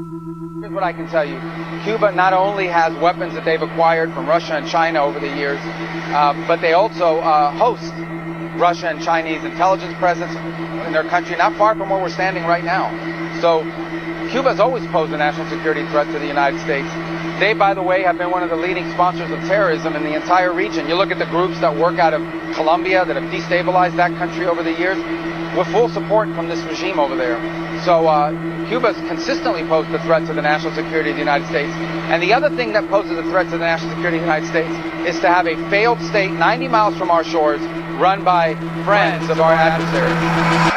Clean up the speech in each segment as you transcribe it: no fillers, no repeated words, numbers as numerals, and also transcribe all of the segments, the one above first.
Here's what I can tell you. Cuba not only has weapons that they've acquired from Russia and China over the years, but they also host Russia and Chinese intelligence presence in their country, not far from where we're standing right now. So Cuba has always posed a national security threat to the United States. They, by the way, have been one of the leading sponsors of terrorism in the entire region. You look at the groups that work out of Colombia that have destabilized that country over the years, with full support from this regime over there. So Cuba's consistently posed a threat to the national security of the United States. And the other thing that poses a threat to the national security of the United States is to have a failed state 90 miles from our shores run by friends of our adversaries.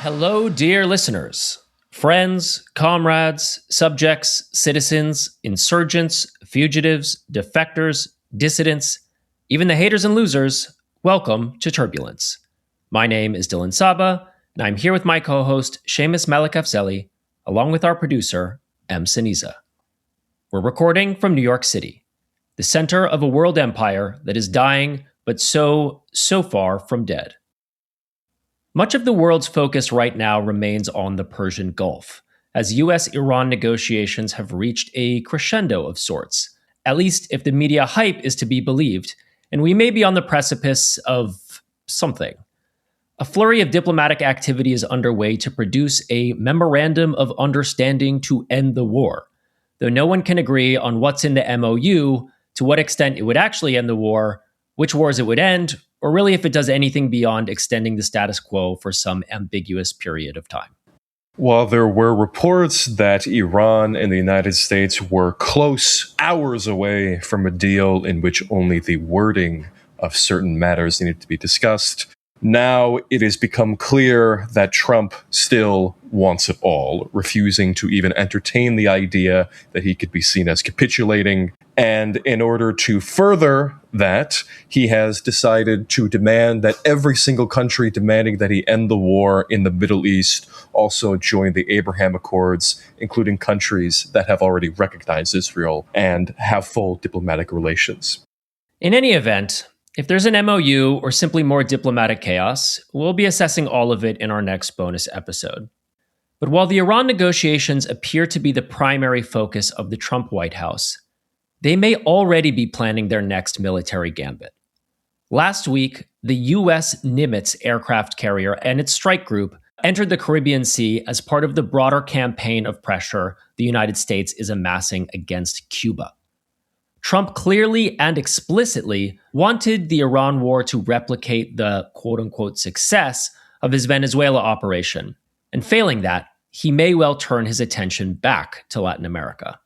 Hello, dear listeners, friends, comrades, subjects, citizens, insurgents, fugitives, defectors, dissidents, even the haters and losers. Welcome to Turbulence. My name is Dylan Saba, and I'm here with my co-host, Seamus Malekafzeli, along with our producer, M. Siniza. We're recording from New York City, the center of a world empire that is dying, but so far from dead. Much of the world's focus right now remains on the Persian Gulf, as US-Iran negotiations have reached a crescendo of sorts, at least if the media hype is to be believed, and we may be on the precipice of something. A flurry of diplomatic activity is underway to produce a memorandum of understanding to end the war, though no one can agree on what's in the MOU, to what extent it would actually end the war, which wars it would end, or really if it does anything beyond extending the status quo for some ambiguous period of time. While there were reports that Iran and the United States were close, hours away from a deal in which only the wording of certain matters needed to be discussed, now it has become clear that Trump still wants it all, refusing to even entertain the idea that he could be seen as capitulating. And in order to further that, he has decided to demand that every single country demanding that he end the war in the Middle East also join the Abraham Accords, including countries that have already recognized Israel and have full diplomatic relations. In any event, if there's an MOU or simply more diplomatic chaos, we'll be assessing all of it in our next bonus episode. But while the Iran negotiations appear to be the primary focus of the Trump White House, they may already be planning their next military gambit. Last week, the U.S. Nimitz aircraft carrier and its strike group entered the Caribbean Sea as part of the broader campaign of pressure the United States is amassing against Cuba. Trump clearly and explicitly wanted the Iran war to replicate the quote-unquote success of his Venezuela operation, and failing that, he may well turn his attention back to Latin America.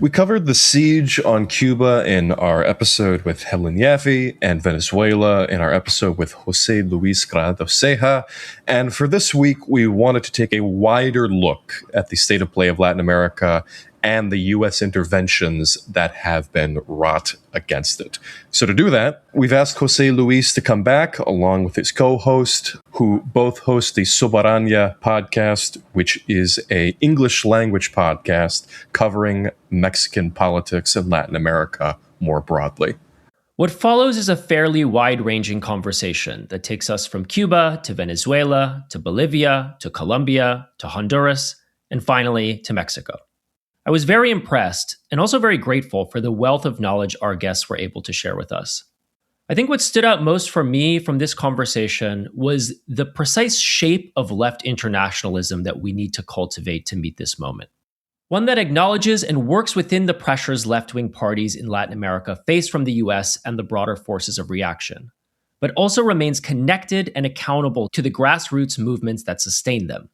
We covered the siege on Cuba in our episode with Helen Yaffe and Venezuela in our episode with José Luis Granados Ceja. And for this week, we wanted to take a wider look at the state of play of Latin America and the U.S. interventions that have been wrought against it. So to do that, we've asked José Luis to come back along with his co-host, who both host the Soberanía podcast, which is an English language podcast covering Mexican politics and Latin America more broadly. What follows is a fairly wide-ranging conversation that takes us from Cuba to Venezuela, to Bolivia, to Colombia, to Honduras, and finally to Mexico. I was very impressed and also very grateful for the wealth of knowledge our guests were able to share with us. I think what stood out most for me from this conversation was the precise shape of left internationalism that we need to cultivate to meet this moment. One that acknowledges and works within the pressures left-wing parties in Latin America face from the US and the broader forces of reaction, but also remains connected and accountable to the grassroots movements that sustain them.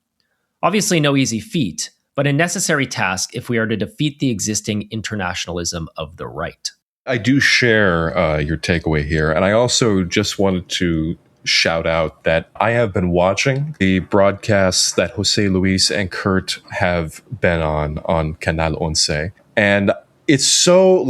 Obviously no easy feat, but a necessary task if we are to defeat the existing internationalism of the right. I do share your takeaway here, and I also just wanted to shout out that I have been watching the broadcasts that Jose Luis and Kurt have been on Canal Once. And it's so,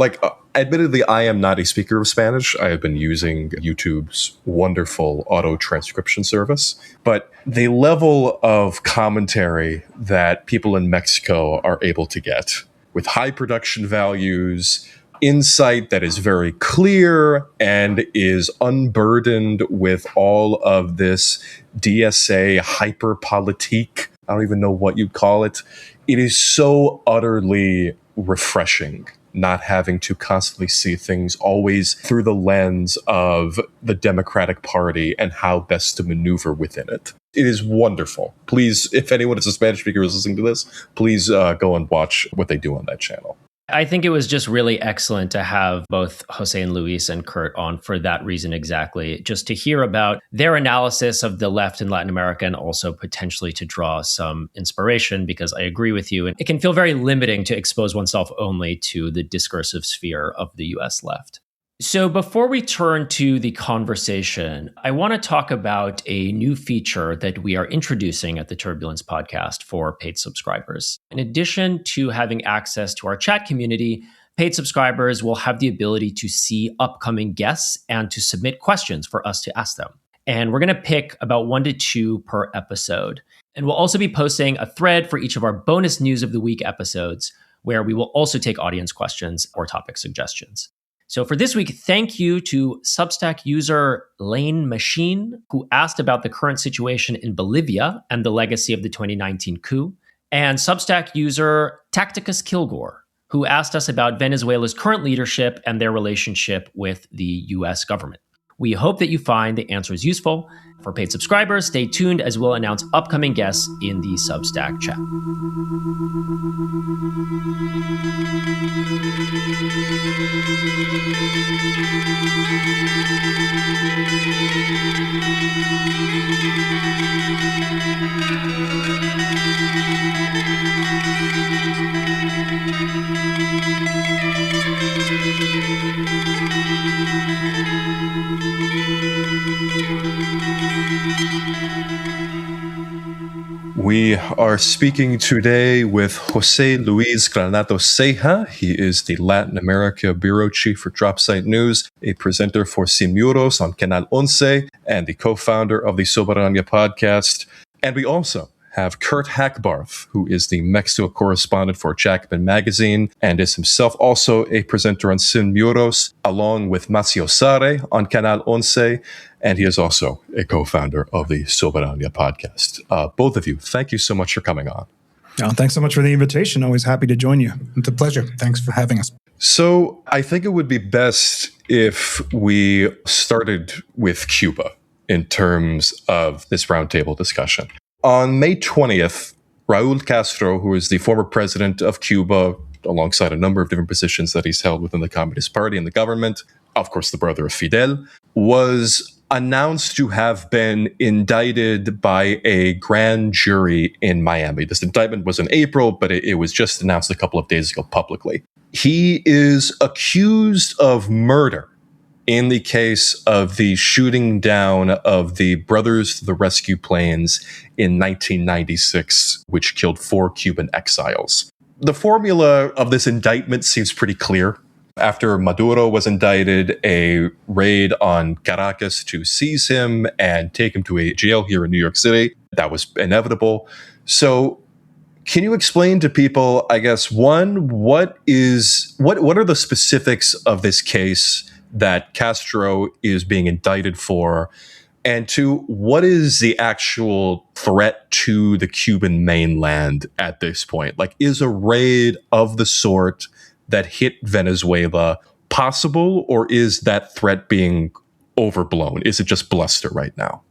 admittedly, I am not a speaker of Spanish. I have been using YouTube's wonderful auto transcription service. But the level of commentary that people in Mexico are able to get with high production values, insight that is very clear and is unburdened with all of this DSA hyperpolitique. I don't even know what you'd call it. It is so utterly refreshing not having to constantly see things always through the lens of the Democratic Party and how best to maneuver within it. It is wonderful. Please, if anyone is a Spanish speaker is listening to this, please go and watch what they do on that channel. I think it was just really excellent to have both Jose and Luis and Kurt on for that reason exactly, just to hear about their analysis of the left in Latin America and also potentially to draw some inspiration, because I agree with you. And it can feel very limiting to expose oneself only to the discursive sphere of the US left. So before we turn to the conversation, I want to talk about a new feature that we are introducing at the Turbulence podcast for paid subscribers. In addition to having access to our chat community, paid subscribers will have the ability to see upcoming guests and to submit questions for us to ask them. And we're going to pick about 1 to 2 per episode. And we'll also be posting a thread for each of our bonus news of the week episodes, where we will also take audience questions or topic suggestions. So for this week, thank you to Substack user Lane Machine, who asked about the current situation in Bolivia and the legacy of the 2019 coup, and Substack user Tacticus Kilgore, who asked us about Venezuela's current leadership and their relationship with the US government. We hope that you find the answers useful. For paid subscribers, stay tuned as we'll announce upcoming guests in the Substack chat. We are speaking today with Jose Luis Granados Ceja. He is the Latin America Bureau Chief for Dropsite News, a presenter for Sin Muros on Canal Once, and the co-founder of the Soberanía podcast. And we also have Kurt Hackbarth, who is the Mexico correspondent for Jacobin Magazine and is himself also a presenter on Sin Muros, along with Macio Sare on Canal Once, and he is also a co-founder of the Soberanía podcast. Both of you, thank you so much for coming on. Oh, thanks so much for the invitation. Always happy to join you. It's a pleasure. Thanks for having us. So I think it would be best if we started with Cuba in terms of this roundtable discussion. On May 20th, Raul Castro, who is the former president of Cuba, alongside a number of different positions that he's held within the Communist Party and the government, of course, the brother of Fidel, was announced to have been indicted by a grand jury in Miami. This indictment was in April, but it was just announced a couple of days ago publicly. He is accused of murder in the case of the shooting down of the Brothers to the Rescue planes in 1996, which killed 4 Cuban exiles. The formula of this indictment seems pretty clear. After Maduro was indicted, a raid on Caracas to seize him and take him to a jail here in New York City. That was inevitable. So can you explain to people, I guess, one, what are the specifics of this case that Castro is being indicted for? And 2, what is the actual threat to the Cuban mainland at this point? Like, is a raid of the sort that hit Venezuela possible, or is that threat being overblown? Is it just bluster right now?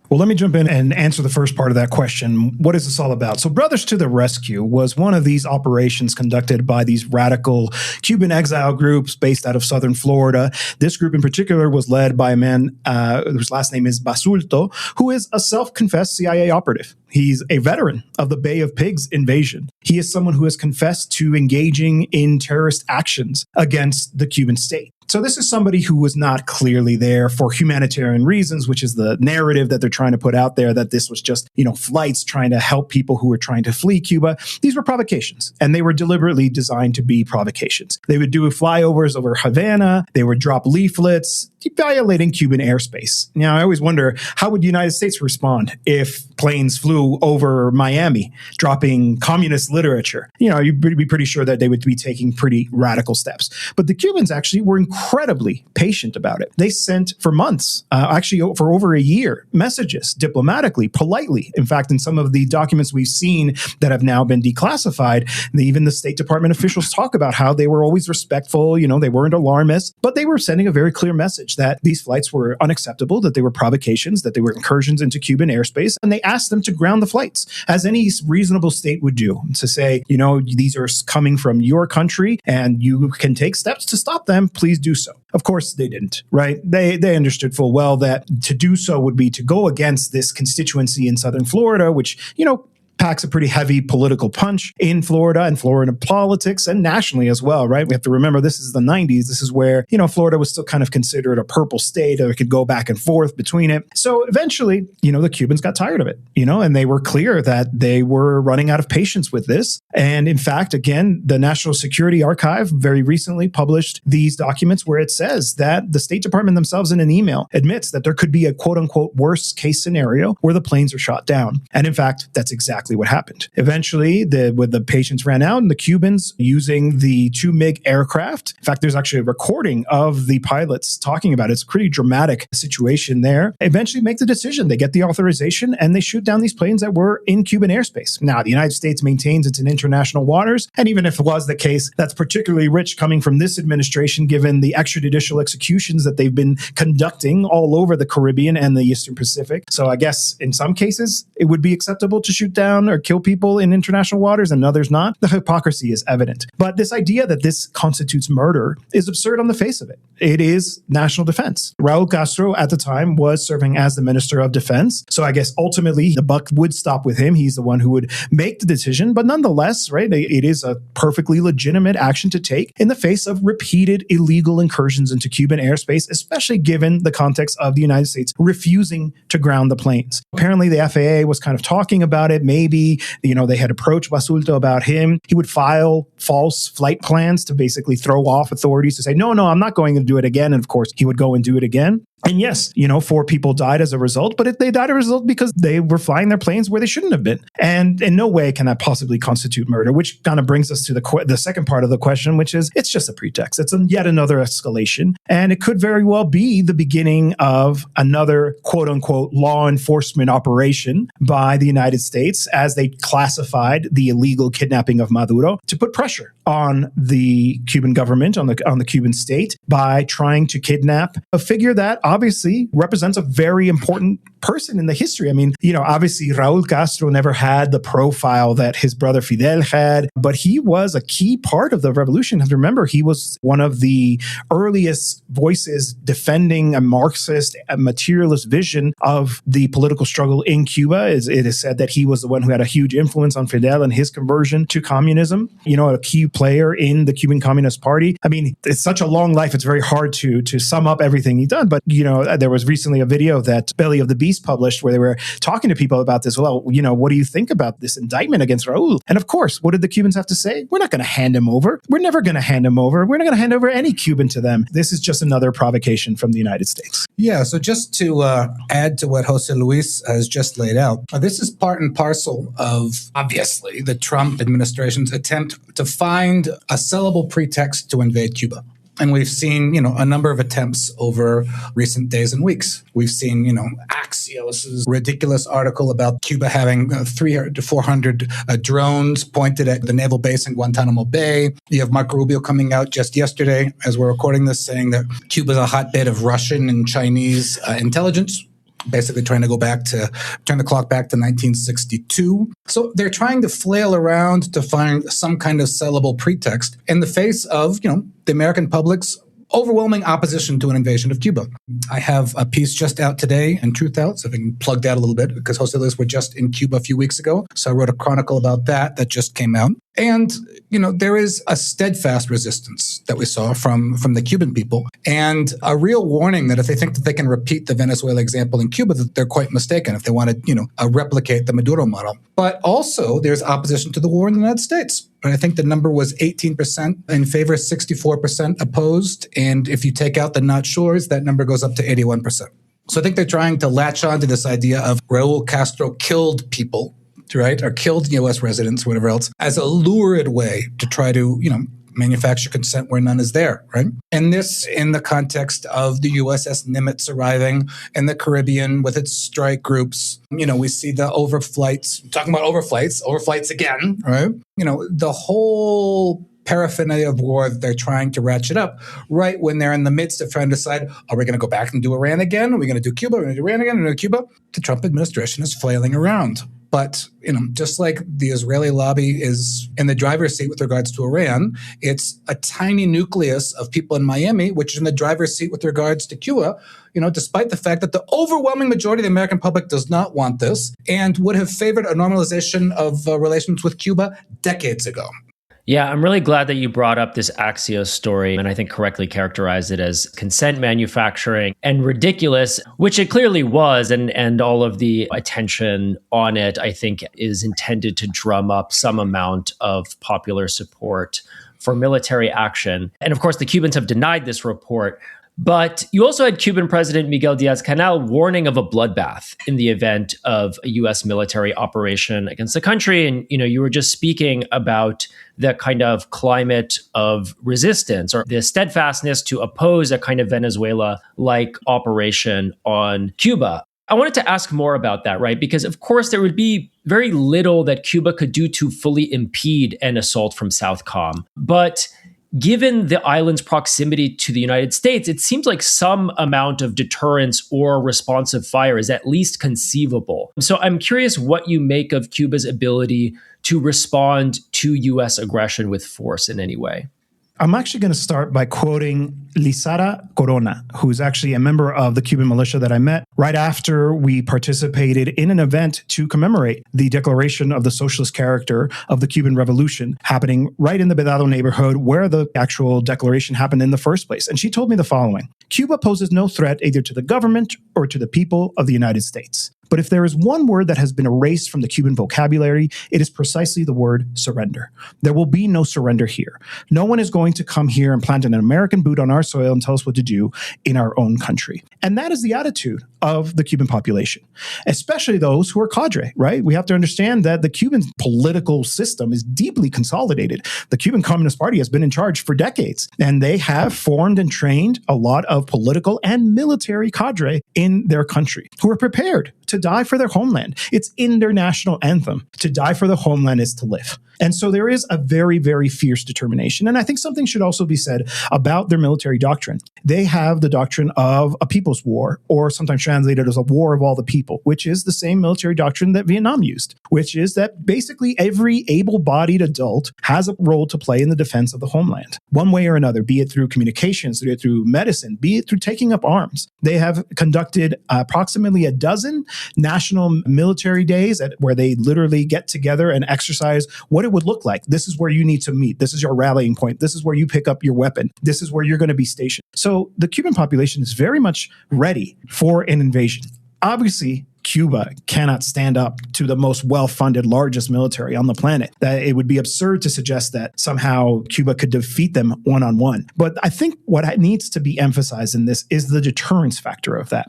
Well, let me jump in and answer the first part of that question. What is this all about? So Brothers to the Rescue was one of these operations conducted by these radical Cuban exile groups based out of southern Florida. This group in particular was led by a man whose last name is Basulto, who is a self-confessed CIA operative. He's a veteran of the Bay of Pigs invasion. He is someone who has confessed to engaging in terrorist actions against the Cuban state. So this is somebody who was not clearly there for humanitarian reasons, which is the narrative that they're trying to put out there, that this was just, flights trying to help people who were trying to flee Cuba. These were provocations, and they were deliberately designed to be provocations. They would do flyovers over Havana. They would drop leaflets violating Cuban airspace. Now, I always wonder, how would the United States respond if planes flew over Miami, dropping communist literature? You'd be pretty sure that they would be taking pretty radical steps. But the Cubans actually were incredibly patient about it. They sent for months, actually for over a year, messages diplomatically, politely. In fact, in some of the documents we've seen that have now been declassified, even the State Department officials talk about how they were always respectful, they weren't alarmists, but they were sending a very clear message that these flights were unacceptable, that they were provocations, that they were incursions into Cuban airspace, and they asked them to ground the flights, as any reasonable state would do, to say, these are coming from your country and you can take steps to stop them, please do so. Of course, they didn't, right? They understood full well that to do so would be to go against this constituency in southern Florida, which, packs a pretty heavy political punch in Florida and Florida politics and nationally as well, right? We have to remember this is the 90s. This is where, Florida was still kind of considered a purple state, or it could go back and forth between it. So eventually, the Cubans got tired of it, and they were clear that they were running out of patience with this. And in fact, again, the National Security Archive very recently published these documents where it says that the State Department themselves in an email admits that there could be a quote unquote worst case scenario where the planes are shot down. And in fact, that's exactly what happened. Eventually, the patience ran out, and the Cubans, using the 2 MiG aircraft, in fact, there's actually a recording of the pilots talking about it. It's a pretty dramatic situation there. Eventually make the decision. They get the authorization and they shoot down these planes that were in Cuban airspace. Now, the United States maintains it's in international waters. And even if it was the case, that's particularly rich coming from this administration, given the extrajudicial executions that they've been conducting all over the Caribbean and the Eastern Pacific. So I guess in some cases, it would be acceptable to shoot down or kill people in international waters, and others not. The hypocrisy is evident. But this idea that this constitutes murder is absurd on the face of it. It is national defense. Raul Castro at the time was serving as the Minister of Defense. So I guess ultimately the buck would stop with him. He's the one who would make the decision. But nonetheless, right, it is a perfectly legitimate action to take in the face of repeated illegal incursions into Cuban airspace, especially given the context of the United States refusing to ground the planes. Apparently the FAA was kind of talking about it. Maybe, they had approached Basulto about him. He would file false flight plans to basically throw off authorities to say, no, I'm not going to do it again. And of course, he would go and do it again. And yes, 4 people died as a result, but they died as a result because they were flying their planes where they shouldn't have been. And in no way can that possibly constitute murder, which kind of brings us to the second part of the question, which is it's just a pretext. It's yet another escalation. And it could very well be the beginning of another quote unquote law enforcement operation by the United States as they classified the illegal kidnapping of Maduro to put pressure on the Cuban government, on the Cuban state, by trying to kidnap a figure that obviously represents a very important person in the history. I mean, obviously Raul Castro never had the profile that his brother Fidel had, but he was a key part of the revolution. And remember, he was one of the earliest voices defending a Marxist, a materialist vision of the political struggle in Cuba. It is said that he was the one who had a huge influence on Fidel and his conversion to communism, a key player in the Cuban Communist Party. I mean, it's such a long life, it's very hard to sum up everything he's done. But, there was recently a video that Belly of the Beast published where they were talking to people about this. Well, what do you think about this indictment against Raul? And of course, what did the Cubans have to say? We're not going to hand him over. We're never going to hand him over. We're not going to hand over any Cuban to them. This is just another provocation from the United States. Yeah, so just to add to what Jose Luis has just laid out, this is part and parcel of, obviously, the Trump administration's attempt to find a sellable pretext to invade Cuba. And we've seen, a number of attempts over recent days and weeks. We've seen, Axios' ridiculous article about Cuba having 300 to 400 drones pointed at the naval base in Guantanamo Bay. You have Marco Rubio coming out just yesterday, as we're recording this, saying that Cuba's a hotbed of Russian and Chinese intelligence, basically trying to turn the clock back to 1962. So they're trying to flail around to find some kind of sellable pretext in the face of, the American public's overwhelming opposition to an invasion of Cuba. I have a piece just out today in Truth Out, so if I can plug that a little bit, because José Luis were just in Cuba a few weeks ago. So I wrote a chronicle about that just came out. And, there is a steadfast resistance that we saw from the Cuban people, and a real warning that if they think that they can repeat the Venezuela example in Cuba, that they're quite mistaken if they want to, replicate the Maduro model. But also there's opposition to the war in the United States. And I think the number was 18% in favor, 64% opposed. And if you take out the not sures, that number goes up to 81%. So I think they're trying to latch on to this idea of Raul Castro killed people, right, or killed U.S. residents, whatever else, as a lurid way to try to, manufacture consent where none is there, right? And this in the context of the USS Nimitz arriving in the Caribbean with its strike groups. We see the overflights, talking about overflights again, right? The whole paraphernalia of war that they're trying to ratchet up right when they're in the midst of trying to decide, are we going to go back and do Iran again? Are we going to do Cuba? Are we going to do Iran again? Are we going to do Cuba? The Trump administration is flailing around. But, just like the Israeli lobby is in the driver's seat with regards to Iran, it's a tiny nucleus of people in Miami, which is in the driver's seat with regards to Cuba, despite the fact that the overwhelming majority of the American public does not want this and would have favored a normalization of relations with Cuba decades ago. Yeah, I'm really glad that you brought up this Axios story, and I think correctly characterized it as consent manufacturing and ridiculous, which it clearly was, and all of the attention on it, I think, is intended to drum up some amount of popular support for military action. And of course, the Cubans have denied this report. But you also had Cuban President Miguel Diaz-Canel warning of a bloodbath in the event of a U.S. military operation against the country. And, you were just speaking about the kind of climate of resistance or the steadfastness to oppose a kind of Venezuela-like operation on Cuba. I wanted to ask more about that, right? Because, of course, there would be very little that Cuba could do to fully impede an assault from Southcom. But given the island's proximity to the United States, it seems like some amount of deterrence or responsive fire is at least conceivable. So I'm curious what you make of Cuba's ability to respond to U.S. aggression with force in any way. I'm actually going to start by quoting Lizara Corona, who's actually a member of the Cuban militia that I met right after we participated in an event to commemorate the declaration of the socialist character of the Cuban Revolution happening right in the Vedado neighborhood where the actual declaration happened in the first place. And she told me the following: Cuba poses no threat either to the government or to the people of the United States. But if there is one word that has been erased from the Cuban vocabulary, it is precisely the word surrender. There will be no surrender here. No one is going to come here and plant an American boot on our soil and tell us what to do in our own country. And that is the attitude of the Cuban population, especially those who are cadre, right? We have to understand that the Cuban political system is deeply consolidated. The Cuban Communist Party has been in charge for decades, and they have formed and trained a lot of political and military cadre in their country who are prepared to die for their homeland. It's in their national anthem. To die for the homeland is to live. And so there is a very, very fierce determination. And I think something should also be said about their military doctrine. They have the doctrine of a people's war, or sometimes translated as a war of all the people, which is the same military doctrine that Vietnam used, which is that basically every able-bodied adult has a role to play in the defense of the homeland, one way or another, be it through communications, be it through medicine, be it through taking up arms. They have conducted approximately a dozen national military days where they literally get together and exercise what it would look like. This is where you need to meet. This is your rallying point. This is where you pick up your weapon. This is where you're going to be stationed. So the Cuban population is very much ready for an invasion. Obviously, Cuba cannot stand up to the most well-funded, largest military on the planet. That it would be absurd to suggest that somehow Cuba could defeat them one-on-one. But I think what needs to be emphasized in this is the deterrence factor of that.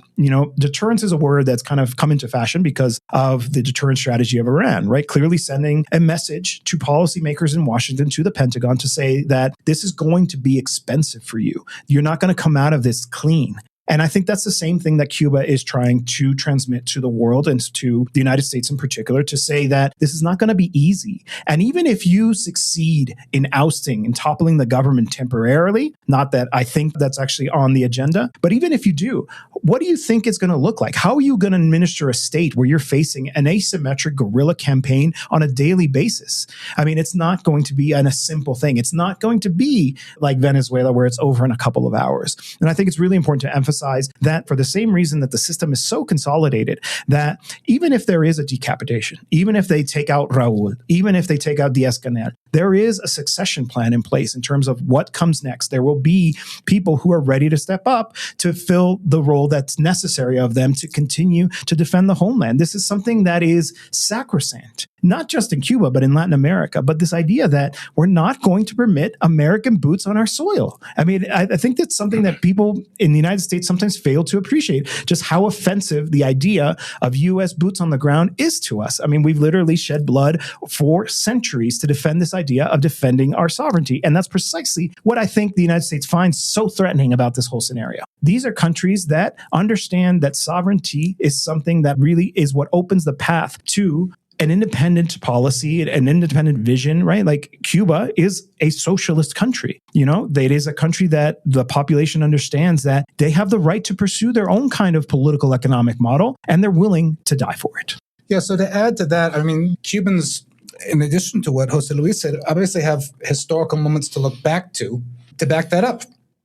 Deterrence is a word that's kind of come into fashion because of the deterrence strategy of Iran, right? Clearly sending a message to policymakers in Washington, to the Pentagon, to say that this is going to be expensive for you. You're not going to come out of this clean. And I think that's the same thing that Cuba is trying to transmit to the world and to the United States in particular, to say that this is not going to be easy. And even if you succeed in ousting and toppling the government temporarily, not that I think that's actually on the agenda, but even if you do, what do you think it's going to look like? How are you going to administer a state where you're facing an asymmetric guerrilla campaign on a daily basis? I mean, it's not going to be a simple thing. It's not going to be like Venezuela where it's over in a couple of hours. And I think it's really important to emphasize that for the same reason that the system is so consolidated, that even if there is a decapitation, even if they take out Raul, even if they take out Diaz-Canel, there is a succession plan in place in terms of what comes next. There will be people who are ready to step up to fill the role that's necessary of them to continue to defend the homeland. This is something that is sacrosanct, not just in Cuba, but in Latin America. But this idea that we're not going to permit American boots on our soil. I mean, I think that's something that people in the United States sometimes fail to appreciate, just how offensive the idea of U.S. boots on the ground is to us. I mean, we've literally shed blood for centuries to defend this idea of defending our sovereignty. And that's precisely what I think the United States finds so threatening about this whole scenario. These are countries that understand that sovereignty is something that really is what opens the path to an independent policy, an independent vision, right? Like Cuba is a socialist country. It is a country that the population understands that they have the right to pursue their own kind of political economic model, and they're willing to die for it. Yeah, so to add to that, I mean, Cubans, in addition to what Jose Luis said, obviously have historical moments to look back to back that up,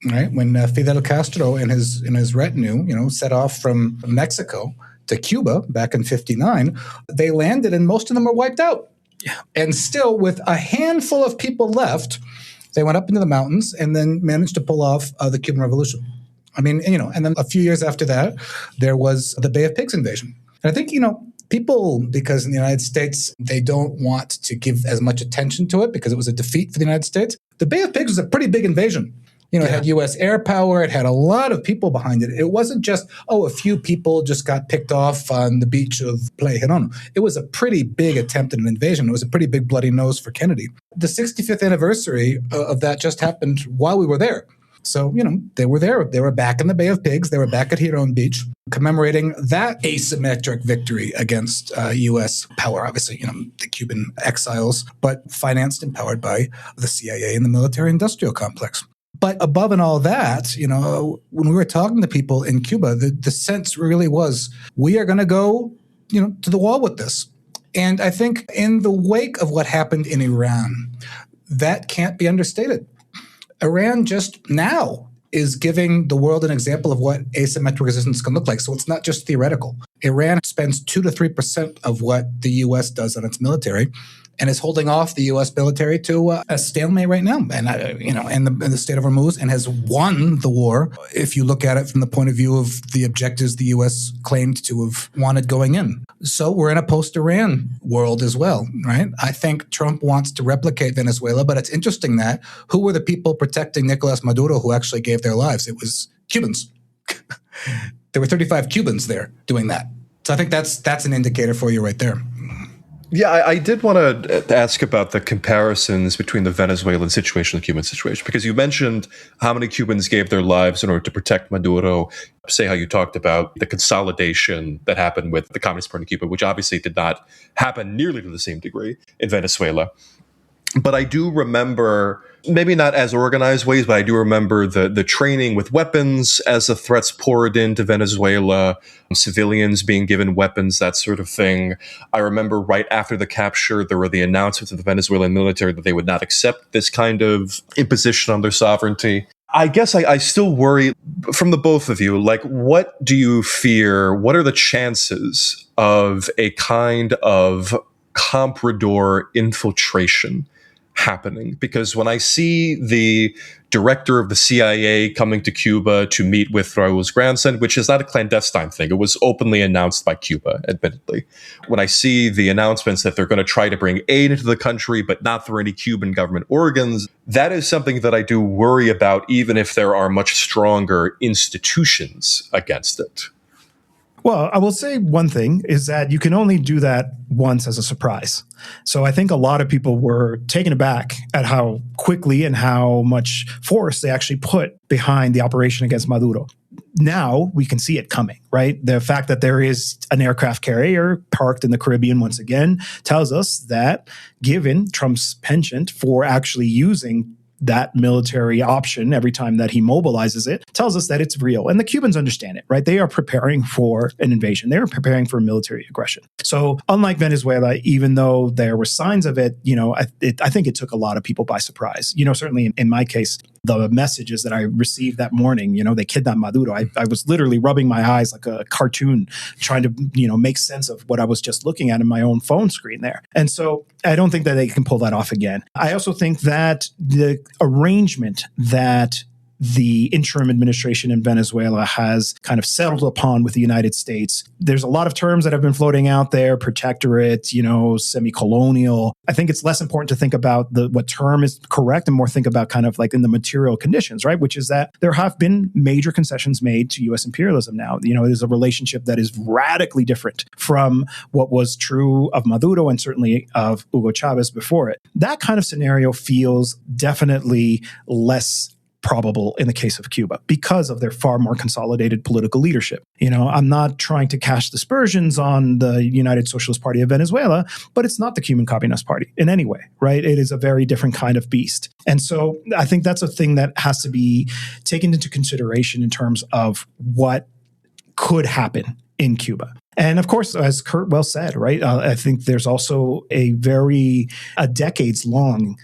right? When Fidel Castro and his retinue, set off from Mexico to Cuba back in 1959, they landed and most of them were wiped out. Yeah. And still, with a handful of people left, they went up into the mountains and then managed to pull off the Cuban Revolution. I mean, and then a few years after that, there was the Bay of Pigs invasion. And I think, people, because in the United States, they don't want to give as much attention to it because it was a defeat for the United States. The Bay of Pigs was a pretty big invasion. It had U.S. air power. It had a lot of people behind it. It wasn't just, a few people just got picked off on the beach of Playa Girón. It was a pretty big attempt at an invasion. It was a pretty big bloody nose for Kennedy. The 65th anniversary of that just happened while we were there. So, they were there. They were back in the Bay of Pigs. They were back at Girón Beach, commemorating that asymmetric victory against U.S. power, obviously, the Cuban exiles, but financed and powered by the CIA and the military-industrial complex. But above and all that, when we were talking to people in Cuba, the sense really was, we are going to go, to the wall with this. And I think in the wake of what happened in Iran, that can't be understated. Iran just now is giving the world an example of what asymmetric resistance can look like. So it's not just theoretical. Iran spends 2 to 3% of what the U.S. does on its military, and is holding off the U.S. military to a stalemate right now, and in the state of Hormuz, and has won the war. If you look at it from the point of view of the objectives the U.S. claimed to have wanted going in, so we're in a post-Iran world as well, right? I think Trump wants to replicate Venezuela, but it's interesting that who were the people protecting Nicolas Maduro who actually gave their lives? It was Cubans. There were 35 Cubans there doing that. So I think that's an indicator for you right there. Yeah, I did want to ask about the comparisons between the Venezuelan situation and the Cuban situation, because you mentioned how many Cubans gave their lives in order to protect Maduro. Say how you talked about the consolidation that happened with the Communist Party in Cuba, which obviously did not happen nearly to the same degree in Venezuela. But I do remember, maybe not as organized ways, but I do remember the training with weapons as the threats poured into Venezuela, civilians being given weapons, that sort of thing. I remember right after the capture, there were the announcements of the Venezuelan military that they would not accept this kind of imposition on their sovereignty. I guess I still worry, from the both of you, like, what do you fear? What are the chances of a kind of comprador infiltration happening? Because when I see the director of the CIA coming to Cuba to meet with Raul's grandson, which is not a clandestine thing, it was openly announced by Cuba, admittedly. When I see the announcements that they're going to try to bring aid into the country, but not through any Cuban government organs, that is something that I do worry about, even if there are much stronger institutions against it. Well, I will say one thing is that you can only do that once as a surprise. So I think a lot of people were taken aback at how quickly and how much force they actually put behind the operation against Maduro. now we can see it coming, right? The fact that there is an aircraft carrier parked in the Caribbean once again tells us that given Trump's penchant for actually using that military option every time that he mobilizes it, tells us that it's real. And the Cubans understand it, right? They are preparing for an invasion. They are preparing for military aggression. So unlike Venezuela, even though there were signs of it, I think it took a lot of people by surprise. Certainly in my case, the messages that I received that morning, they kidnapped Maduro. I was literally rubbing my eyes like a cartoon, trying to, make sense of what I was just looking at in my own phone screen there. And so I don't think that they can pull that off again. I also think that the arrangement that the interim administration in Venezuela has kind of settled upon with the United States. There's a lot of terms that have been floating out there, protectorate, semi-colonial. I think it's less important to think about what term is correct and more think about kind of like in the material conditions, right? Which is that there have been major concessions made to U.S. imperialism now. It is a relationship that is radically different from what was true of Maduro and certainly of Hugo Chavez before it. That kind of scenario feels definitely less probable in the case of Cuba because of their far more consolidated political leadership. I'm not trying to cast aspersions on the United Socialist Party of Venezuela, but it's not the Cuban Communist Party in any way, right? It is a very different kind of beast. And so I think that's a thing that has to be taken into consideration in terms of what could happen in Cuba. And of course, as Kurt well said, right, I think there's also a decades-long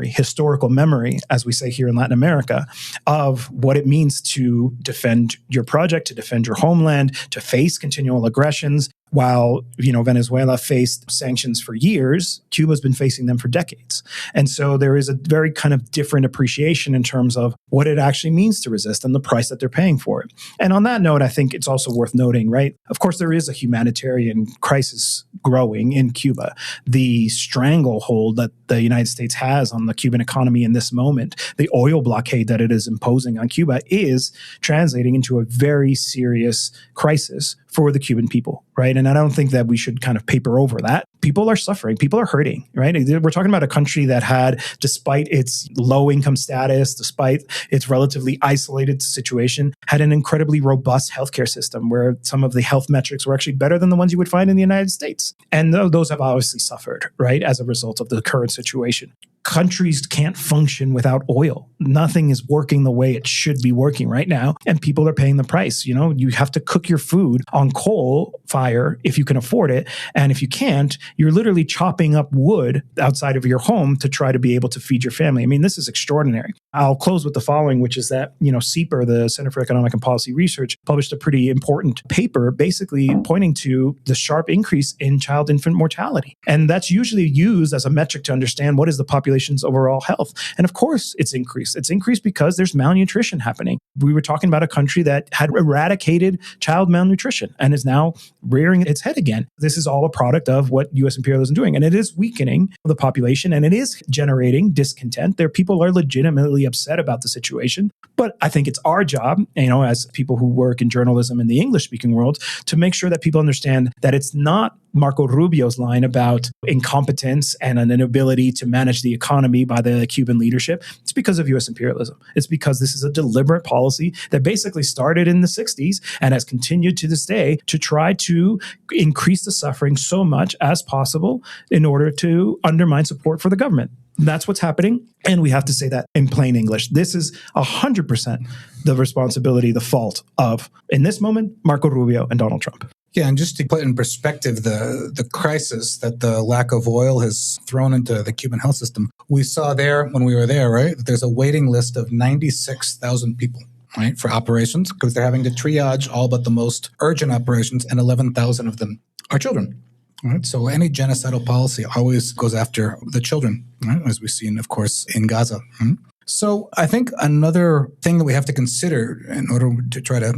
historical memory, as we say here in Latin America, of what it means to defend your project, to defend your homeland, to face continual aggressions. While, Venezuela faced sanctions for years, Cuba's been facing them for decades. And so there is a very kind of different appreciation in terms of what it actually means to resist and the price that they're paying for it. And on that note, I think it's also worth noting, right? Of course, there is a humanitarian crisis growing in Cuba. The stranglehold that the United States has on the Cuban economy in this moment, the oil blockade that it is imposing on Cuba, is translating into a very serious crisis for the Cuban people, right? And I don't think that we should kind of paper over that. People are suffering. People are hurting, right? We're talking about a country that had, despite its low income status, despite its relatively isolated situation, had an incredibly robust healthcare system where some of the health metrics were actually better than the ones you would find in the United States. And those have obviously suffered, right, as a result of the current situation. Countries can't function without oil. Nothing is working the way it should be working right now, and people are paying the price. You have to cook your food on coal fire if you can afford it, and if you can't, you're literally chopping up wood outside of your home to try to be able to feed your family. I mean, this is extraordinary. I'll close with the following, which is that, CEPR, the Center for Economic and Policy Research, published a pretty important paper basically pointing to the sharp increase in child-infant mortality. And that's usually used as a metric to understand what is the population's overall health. And of course, it's increased. It's increased because there's malnutrition happening. We were talking about a country that had eradicated child malnutrition and is now rearing its head again. This is all a product of what U.S. imperialism is doing. And it is weakening the population and it is generating discontent. People are legitimately upset about the situation. But I think it's our job, as people who work in journalism in the English-speaking world, to make sure that people understand that it's not Marco Rubio's line about incompetence and an inability to manage the economy by the Cuban leadership. It's because of U.S. imperialism. It's because this is a deliberate policy that basically started in the 60s and has continued to this day to try to increase the suffering so much as possible in order to undermine support for the government. That's what's happening. And we have to say that in plain English. This is 100% the responsibility, the fault of, in this moment, Marco Rubio and Donald Trump. Yeah, and just to put in perspective the crisis that the lack of oil has thrown into the Cuban health system, we saw there when we were there, right, that there's a waiting list of 96,000 people, right, for operations, because they're having to triage all but the most urgent operations, and 11,000 of them are children. Right? So any genocidal policy always goes after the children, right? As we've seen, of course, in Gaza. Right? So I think another thing that we have to consider in order to try to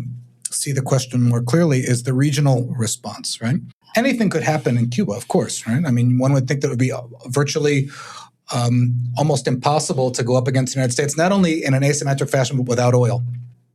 see the question more clearly is the regional response, right? Anything could happen in Cuba, of course, right? I mean, one would think that it would be virtually almost impossible to go up against the United States, not only in an asymmetric fashion, but without oil.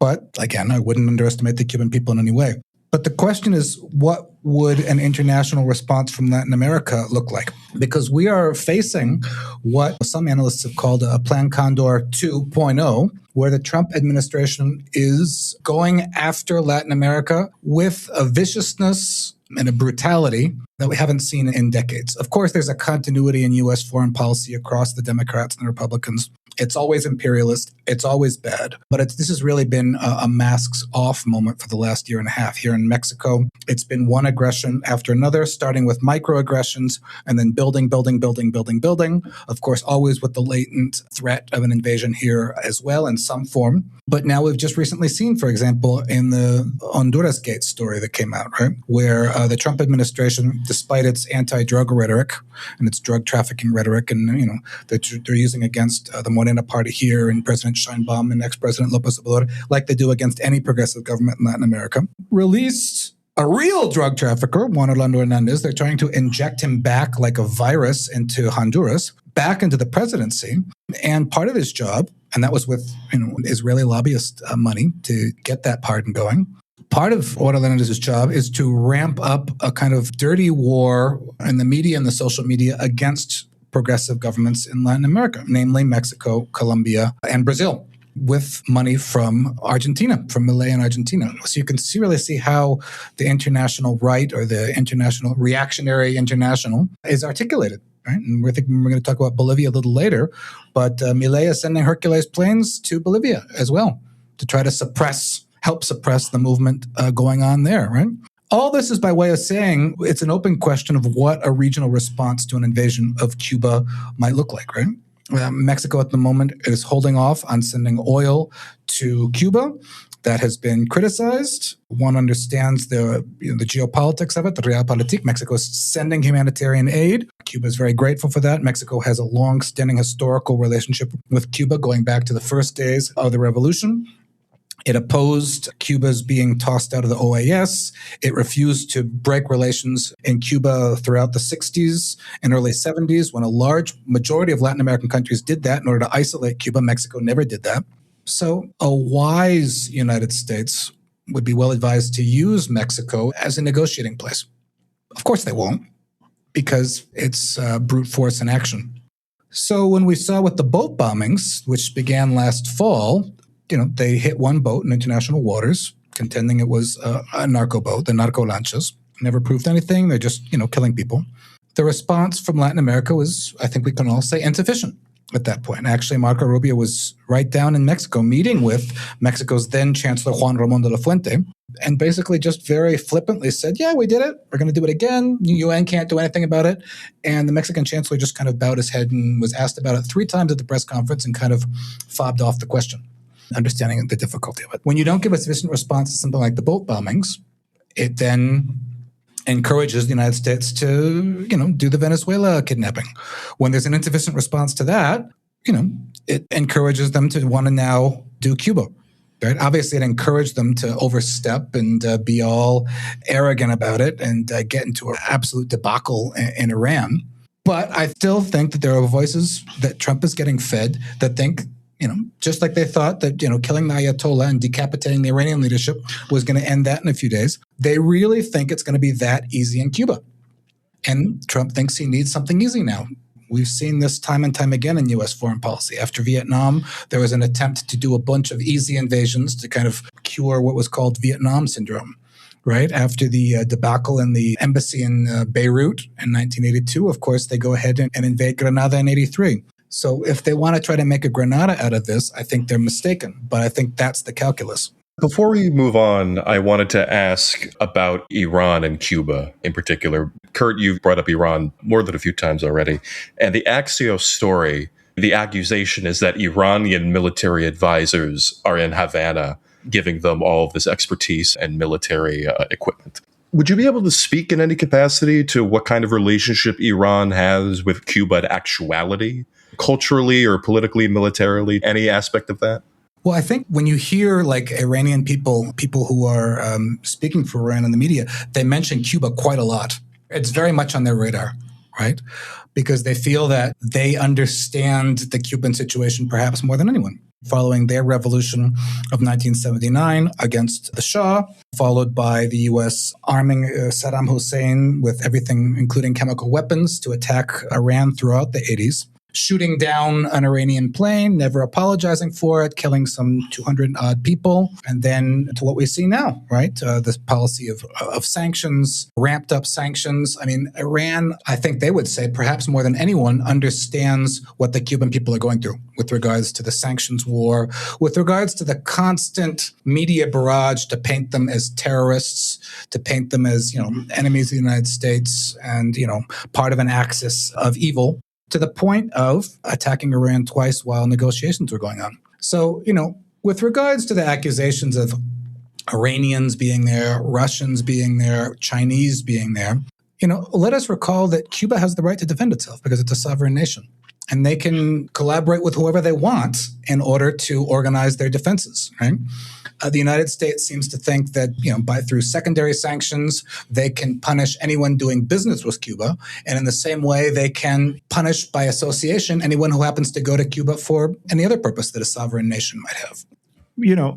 But again, I wouldn't underestimate the Cuban people in any way. But the question is, what would an international response from Latin America look like? Because we are facing what some analysts have called a Plan Condor 2.0, where the Trump administration is going after Latin America with a viciousness and a brutality that we haven't seen in decades. Of course, there's a continuity in U.S. foreign policy across the Democrats and the Republicans. It's always imperialist. It's always bad. But this has really been a masks off moment for the last year and a half. Here in Mexico, it's been one aggression after another, starting with microaggressions and then building. Of course, always with the latent threat of an invasion here as well in some form. But now we've just recently seen, for example, in the Honduras Gate story that came out, right, where the Trump administration, despite its anti-drug rhetoric and its drug trafficking rhetoric, and that they're using against the Morena party here and President Sheinbaum and ex-President López Obrador, like they do against any progressive government in Latin America, released a real drug trafficker, Juan Orlando Hernandez. They're trying to inject him back like a virus into Honduras, back into the presidency. And part of his job, and that was with Israeli lobbyist money to get that pardon going. Part of Orlandez's job is to ramp up a kind of dirty war in the media and the social media against progressive governments in Latin America, namely Mexico, Colombia, and Brazil, with money from Argentina, from Milei in Argentina. So you can really see how the international right or the international reactionary international is articulated. Right? And we're going to talk about Bolivia a little later, but Milei is sending Hercules planes to Bolivia as well to try to help suppress the movement going on there, right? All this is by way of saying it's an open question of what a regional response to an invasion of Cuba might look like, right? Mexico at the moment is holding off on sending oil to Cuba. That has been criticized. One understands the geopolitics of it, the realpolitik. Mexico is sending humanitarian aid. Cuba is very grateful for that. Mexico has a long-standing historical relationship with Cuba going back to the first days of the revolution. It opposed Cuba's being tossed out of the OAS. It refused to break relations in Cuba throughout the 60s and early 70s when a large majority of Latin American countries did that in order to isolate Cuba. Mexico never did that. So a wise United States would be well advised to use Mexico as a negotiating place. Of course they won't, because it's brute force in action. So when we saw with the boat bombings, which began last fall, they hit one boat in international waters, contending it was a narco boat, the narco lanchas. Never proved anything. They're just, killing people. The response from Latin America was, I think we can all say, insufficient at that point. Actually, Marco Rubio was right down in Mexico meeting with Mexico's then Chancellor Juan Ramón de la Fuente and basically just very flippantly said, yeah, we did it. We're going to do it again. The UN can't do anything about it. And the Mexican chancellor just kind of bowed his head and was asked about it 3 times at the press conference and kind of fobbed off the question, understanding the difficulty of it. When you don't give a sufficient response to something like the boat bombings, it then encourages the United States to, do the Venezuela kidnapping. When there's an insufficient response to that, it encourages them to want to now do Cuba. Right? Obviously, it encouraged them to overstep and be all arrogant about it and get into an absolute debacle in Iran. But I still think that there are voices that Trump is getting fed that think, just like they thought that, killing the Ayatollah and decapitating the Iranian leadership was going to end that in a few days. They really think it's going to be that easy in Cuba. And Trump thinks he needs something easy now. We've seen this time and time again in U.S. foreign policy. After Vietnam, there was an attempt to do a bunch of easy invasions to kind of cure what was called Vietnam syndrome, right? After the debacle in the embassy in Beirut in 1982, of course, they go ahead and invade Granada in 83. So if they want to try to make a Granada out of this, I think they're mistaken. But I think that's the calculus. Before we move on, I wanted to ask about Iran and Cuba in particular. Kurt, you've brought up Iran more than a few times already. And the Axios story, the accusation is that Iranian military advisors are in Havana, giving them all of this expertise and military equipment. Would you be able to speak in any capacity to what kind of relationship Iran has with Cuba in actuality, culturally or politically, militarily, any aspect of that? Well, I think when you hear like Iranian people who are speaking for Iran in the media, they mention Cuba quite a lot. It's very much on their radar, right? Because they feel that they understand the Cuban situation perhaps more than anyone. Following their revolution of 1979 against the Shah, followed by the U.S. arming Saddam Hussein with everything, including chemical weapons, to attack Iran throughout the 80s. Shooting down an Iranian plane, never apologizing for it, killing some 200-odd people, and then to what we see now, right? This policy of sanctions, ramped up sanctions. I mean, Iran, I think they would say, perhaps more than anyone, understands what the Cuban people are going through with regards to the sanctions war, with regards to the constant media barrage to paint them as terrorists, to paint them as, enemies of the United States and, part of an axis of evil, to the point of attacking Iran twice while negotiations were going on. So, with regards to the accusations of Iranians being there, Russians being there, Chinese being there, let us recall that Cuba has the right to defend itself because it's a sovereign nation. And they can collaborate with whoever they want in order to organize their defenses, right? The United States seems to think that, through secondary sanctions, they can punish anyone doing business with Cuba. And in the same way, they can punish by association anyone who happens to go to Cuba for any other purpose that a sovereign nation might have.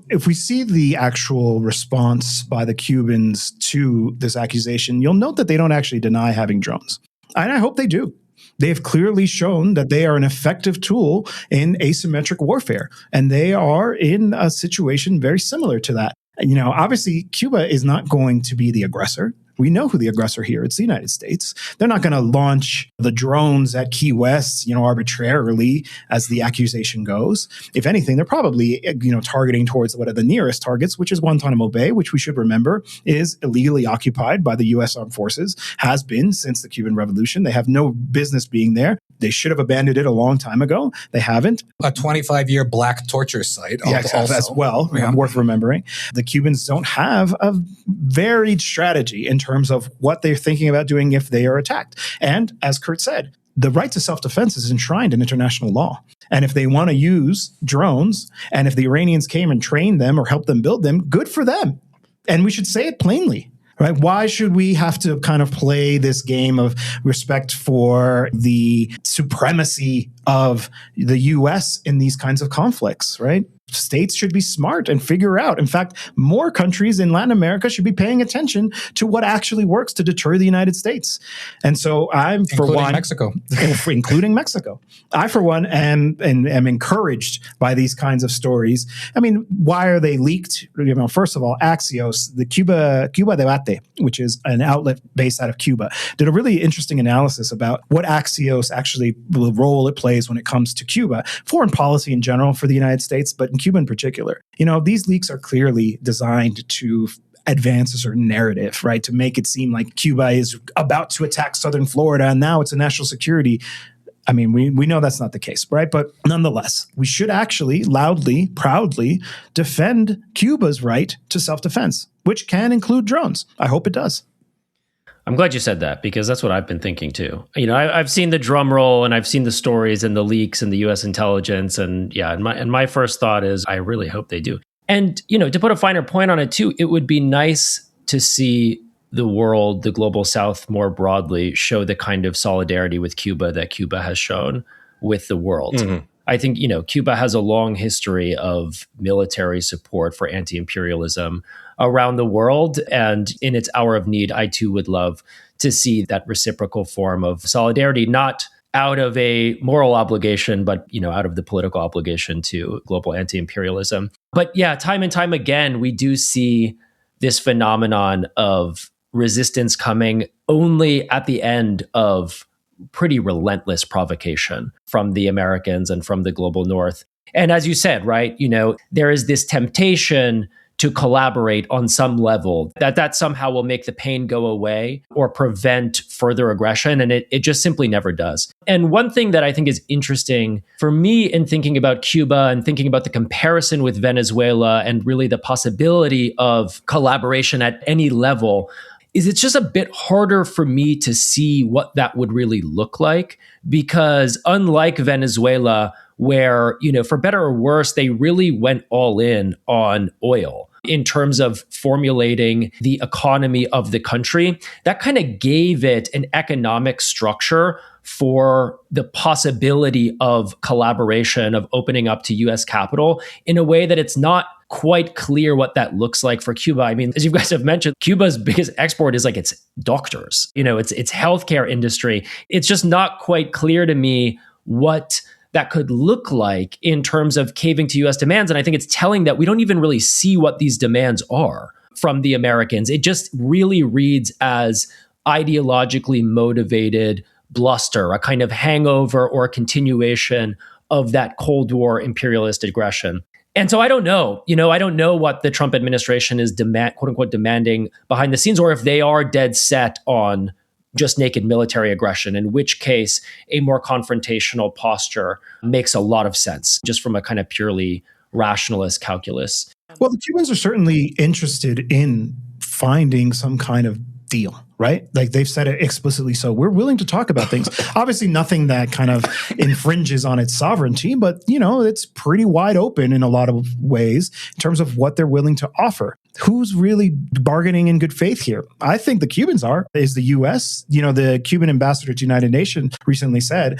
If we see the actual response by the Cubans to this accusation, you'll note that they don't actually deny having drones. And I hope they do. They have clearly shown that they are an effective tool in asymmetric warfare, and they are in a situation very similar to that. Obviously, Cuba is not going to be the aggressor. We know who the aggressor here. It's the United States. They're not going to launch the drones at Key West, arbitrarily, as the accusation goes. If anything, they're probably, targeting towards what are the nearest targets, which is Guantanamo Bay, which we should remember is illegally occupied by the U.S. Armed Forces, has been since the Cuban Revolution. They have no business being there. They should have abandoned it a long time ago. They haven't. A 25-year black torture site. As well, worth remembering. The Cubans don't have a varied strategy in terms of what they're thinking about doing if they are attacked. And as Kurt said, the right to self-defense is enshrined in international law. And if they want to use drones, and if the Iranians came and trained them or helped them build them, good for them. And we should say it plainly. Right? Why should we have to kind of play this game of respect for the supremacy of the U.S. in these kinds of conflicts, right? States should be smart and figure out. In fact, more countries in Latin America should be paying attention to what actually works to deter the United States. And so I'm, for one, Mexico. Including Mexico. I, for one, am encouraged by these kinds of stories. I mean, why are they leaked? First of all, Axios, the Cuba Debate, which is an outlet based out of Cuba, did a really interesting analysis about what Axios actually, the role it plays when it comes to Cuba, foreign policy in general for the United States, but in Cuba in particular. These leaks are clearly designed to advance a certain narrative, right? To make it seem like Cuba is about to attack southern Florida and now it's a national security. I mean, we know that's not the case, right? But nonetheless, we should actually loudly, proudly defend Cuba's right to self-defense, which can include drones. I hope it does. I'm glad you said that because that's what I've been thinking too. I've seen the drum roll and I've seen the stories and the leaks and the U.S. intelligence, and my first thought is I really hope they do. And to put a finer point on it too, it would be nice to see the world, the global South more broadly, show the kind of solidarity with Cuba that Cuba has shown with the world. Mm-hmm. I think Cuba has a long history of military support for anti-imperialism around the world. And in its hour of need, I too would love to see that reciprocal form of solidarity, not out of a moral obligation, but out of the political obligation to global anti-imperialism. But yeah, time and time again, we do see this phenomenon of resistance coming only at the end of pretty relentless provocation from the Americans and from the global North. And as you said, right, there is this temptation to collaborate on some level that somehow will make the pain go away or prevent further aggression. And it just simply never does. And one thing that I think is interesting for me in thinking about Cuba and thinking about the comparison with Venezuela and really the possibility of collaboration at any level is it's just a bit harder for me to see what that would really look like, because unlike Venezuela, where, for better or worse, they really went all in on oil. in terms of formulating the economy of the country, that kind of gave it an economic structure for the possibility of collaboration, of opening up to US capital in a way that it's not quite clear what that looks like for Cuba. I mean, as you guys have mentioned, Cuba's biggest export is like its doctors, its healthcare industry. It's just not quite clear to me what that could look like in terms of caving to US demands. And I think it's telling that we don't even really see what these demands are from the Americans. It just really reads as ideologically motivated bluster, a kind of hangover or a continuation of that Cold War imperialist aggression. And so I don't know, I don't know what the Trump administration is quote unquote demanding behind the scenes, or if they are dead set on just naked military aggression, in which case a more confrontational posture makes a lot of sense, just from a kind of purely rationalist calculus. Well, the Cubans are certainly interested in finding some kind of deal, right? Like they've said it explicitly. So we're willing to talk about things. Obviously, nothing that kind of infringes on its sovereignty, but it's pretty wide open in a lot of ways in terms of what they're willing to offer. Who's really bargaining in good faith here? I think the Cubans are. Is the U.S. The Cuban ambassador to United Nations recently said,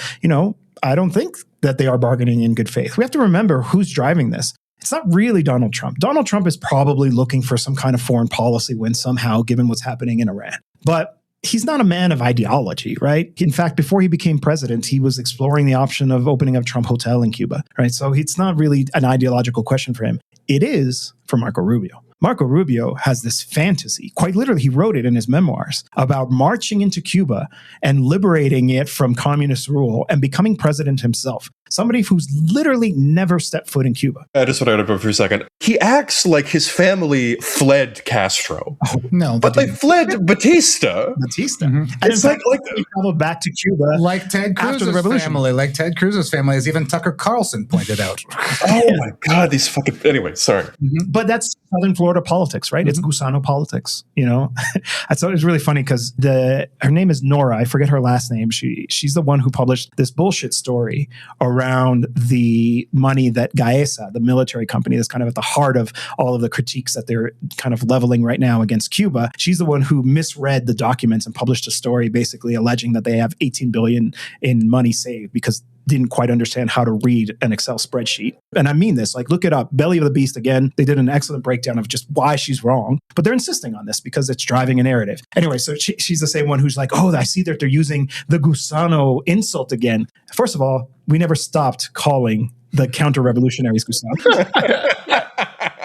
I don't think that they are bargaining in good faith. We have to remember who's driving this. It's not really Donald Trump. Donald Trump is probably looking for some kind of foreign policy win somehow, given what's happening in Iran. But he's not a man of ideology, right? In fact, before he became president, he was exploring the option of opening up Trump Hotel in Cuba, right? So it's not really an ideological question for him. It is for Marco Rubio. Marco Rubio has this fantasy, quite literally, he wrote it in his memoirs, about marching into Cuba and liberating it from communist rule and becoming president himself. Somebody who's literally never stepped foot in Cuba. I just want to interrupt for a second. He acts like his family fled Castro. Oh, no, but they fled Batista. Mm-hmm. And it's in fact, like they traveled back to Cuba like Ted Cruz's family. Like Ted Cruz's family, as even Tucker Carlson pointed out. Oh my God, these fucking... Anyway, sorry. Mm-hmm. But that's Southern Florida politics, right? Mm-hmm. It's Gusano politics, I thought it was really funny because her name is Nora. I forget her last name. She's the one who published this bullshit story around the money that Gaesa, the military company that's kind of at the heart of all of the critiques that they're kind of leveling right now against Cuba. She's the one who misread the documents and published a story basically alleging that they have $18 billion in money saved because didn't quite understand how to read an Excel spreadsheet. And I mean this, look it up. Belly of the Beast again. They did an excellent breakdown of just why she's wrong, but they're insisting on this because it's driving a narrative. Anyway, so she's the same one who's like, oh, I see that they're using the Gusano insult again. First of all, we never stopped calling the counter-revolutionaries Gusano.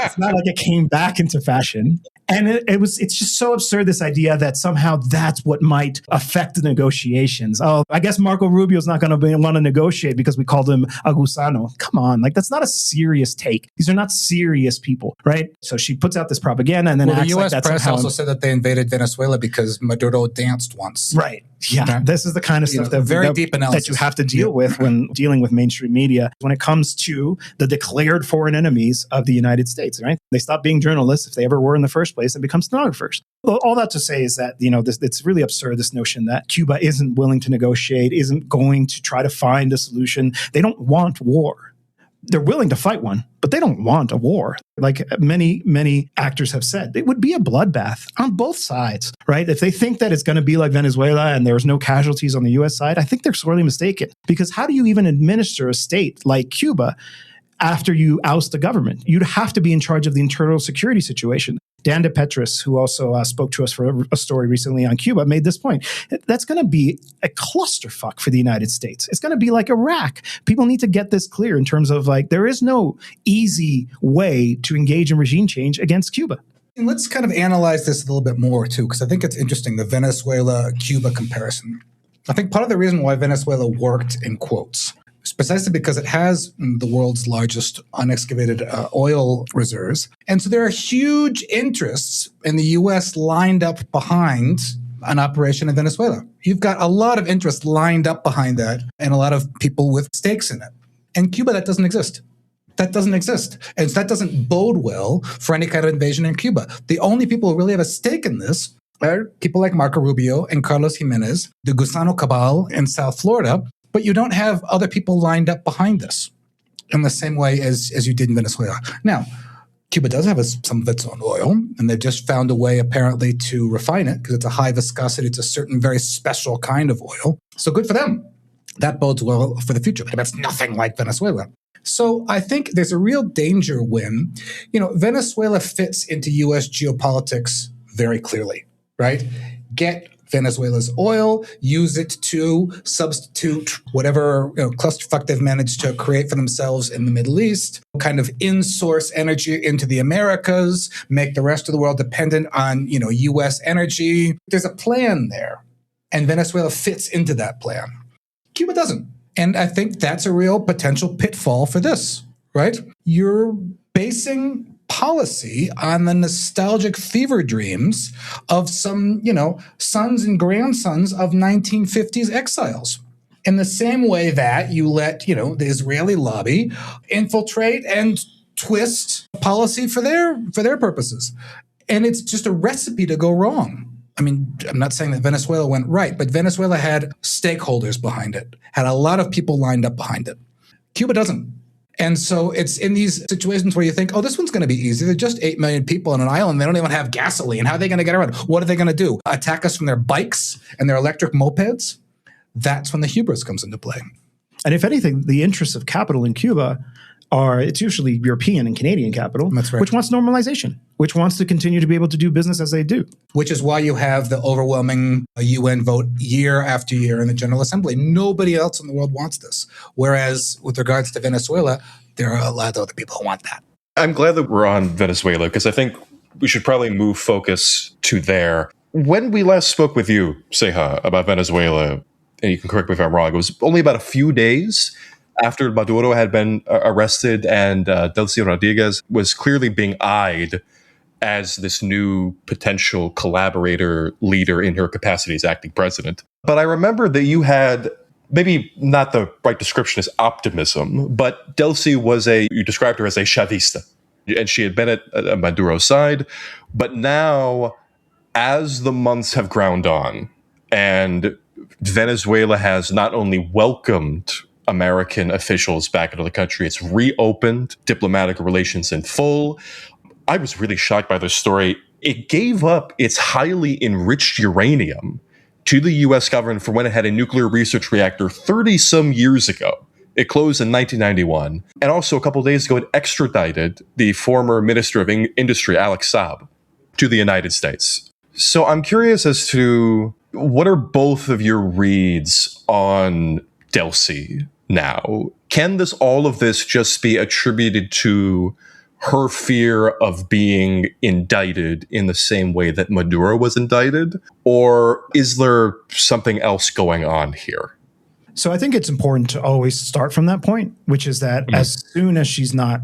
It's not like it came back into fashion. And it's just so absurd, this idea that somehow that's what might affect the negotiations. Oh, I guess Marco Rubio's not going to want to negotiate because we called him a Gusano. Come on, that's not a serious take. These are not serious people, right? So she puts out this propaganda and then acts the U.S. like that's press also said that they invaded Venezuela because Maduro danced once. Right. Yeah. Okay. This is the kind of stuff deep analysis that you have to deal with when dealing with mainstream media when it comes to the declared foreign enemies of the United States, right? They stop being journalists, if they ever were in the first place, and become stenographers. Well, all that to say is that, it's really absurd, this notion that Cuba isn't willing to negotiate, isn't going to try to find a solution. They don't want war. They're willing to fight one, but they don't want a war. Like many, many actors have said, it would be a bloodbath on both sides, right? If they think that it's going to be like Venezuela and there's no casualties on the U.S. side, I think they're sorely mistaken. Because how do you even administer a state like Cuba after you oust the government? You'd have to be in charge of the internal security situation. Dan DePetris, who also spoke to us for a story recently on Cuba, made this point. That's going to be a clusterfuck for the United States. It's going to be like Iraq. People need to get this clear in terms of there is no easy way to engage in regime change against Cuba. And let's kind of analyze this a little bit more too, because I think it's interesting, the Venezuela-Cuba comparison. I think part of the reason why Venezuela worked in quotes is precisely because it has the world's largest unexcavated oil reserves. And so there are huge interests in the U.S. lined up behind an operation in Venezuela. You've got a lot of interest lined up behind that and a lot of people with stakes in it. In Cuba, that doesn't exist. That doesn't exist. And so that doesn't bode well for any kind of invasion in Cuba. The only people who really have a stake in this are people like Marco Rubio and Carlos Jimenez, the Gusano cabal in South Florida, but you don't have other people lined up behind this in the same way as you did in Venezuela. Now, Cuba does have some of its own oil, and they've just found a way apparently to refine it because it's a high viscosity. It's a certain very special kind of oil. So good for them. That bodes well for the future. But it's nothing like Venezuela. So I think there's a real danger when, Venezuela fits into U.S. geopolitics very clearly, right? Get Venezuela's oil, use it to substitute whatever clusterfuck they've managed to create for themselves in the Middle East, kind of in-source energy into the Americas, make the rest of the world dependent on, U.S. energy. There's a plan there, and Venezuela fits into that plan. Cuba doesn't. And I think that's a real potential pitfall for this, right? You're basing policy on the nostalgic fever dreams of some, sons and grandsons of 1950s exiles. In the same way that you let, the Israeli lobby infiltrate and twist policy for their purposes. And it's just a recipe to go wrong. I mean, I'm not saying that Venezuela went right, but Venezuela had stakeholders behind it, had a lot of people lined up behind it. Cuba doesn't. And so it's in these situations where you think, oh, this one's going to be easy. They're just 8 million people on an island. They don't even have gasoline. How are they going to get around? What are they going to do? Attack us from their bikes and their electric mopeds? That's when the hubris comes into play. And if anything, the interests of capital in Cuba it's usually European and Canadian capital, that's right, which wants normalization, which wants to continue to be able to do business as they do. Which is why you have the overwhelming UN vote year after year in the General Assembly. Nobody else in the world wants this. Whereas with regards to Venezuela, there are a lot of other people who want that. I'm glad that we're on Venezuela because I think we should probably move focus to there. When we last spoke with you, Ceja, about Venezuela, and you can correct me if I'm wrong, it was only about a few days after Maduro had been arrested and Delcy Rodriguez was clearly being eyed as this new potential collaborator leader in her capacity as acting president. But I remember that you had maybe not the right description as optimism, but Delcy you described her as a Chavista. And she had been at Maduro's side. But now, as the months have ground on, and Venezuela has not only welcomed American officials back into the country, it's reopened diplomatic relations in full. I was really shocked by this story. It gave up its highly enriched uranium to the U.S. government for when it had a nuclear research reactor 30-some years ago. It closed in 1991. And also a couple of days ago, it extradited the former Minister of Industry, Alex Saab, to the United States. So I'm curious as to what are both of your reads on Delcy now? Can all of this just be attributed to her fear of being indicted in the same way that Maduro was indicted? Or is there something else going on here? So I think it's important to always start from that point, which is that as soon as she's not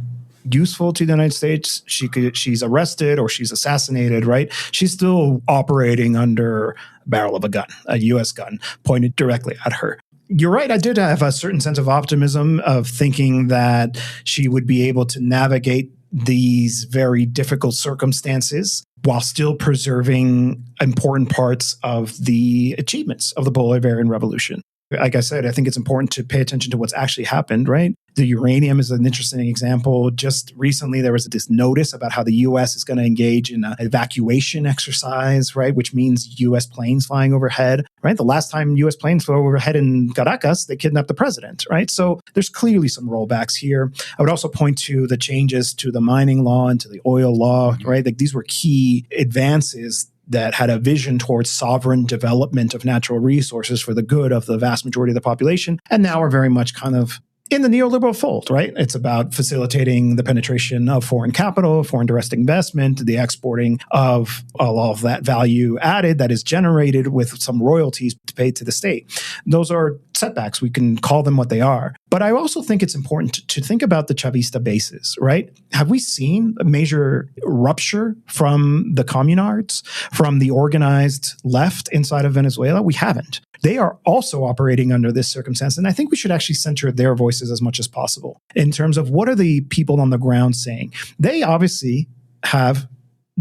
useful to the United States, she's arrested or she's assassinated, right? She's still operating under a barrel of a gun, a U.S. gun pointed directly at her. You're right. I did have a certain sense of optimism of thinking that she would be able to navigate these very difficult circumstances while still preserving important parts of the achievements of the Bolivarian Revolution. Like I said, I think it's important to pay attention to what's actually happened, right? The uranium is an interesting example. Just recently, there was this notice about how the U.S. is going to engage in an evacuation exercise, right? Which means U.S. planes flying overhead, right? The last time U.S. planes flew overhead in Caracas, they kidnapped the president, right? So there's clearly some rollbacks here. I would also point to the changes to the mining law and to the oil law, right? Like these were key advances that had a vision towards sovereign development of natural resources for the good of the vast majority of the population. And now we're very much kind of in the neoliberal fold, right? It's about facilitating the penetration of foreign capital, foreign direct investment, the exporting of all of that value added that is generated with some royalties paid to the state. Those are setbacks. We can call them what they are. But I also think it's important to think about the Chavista bases, right? Have we seen a major rupture from the communards, from the organized left inside of Venezuela? We haven't. They are also operating under this circumstance. And I think we should actually center their voices as much as possible in terms of what are the people on the ground saying. They obviously have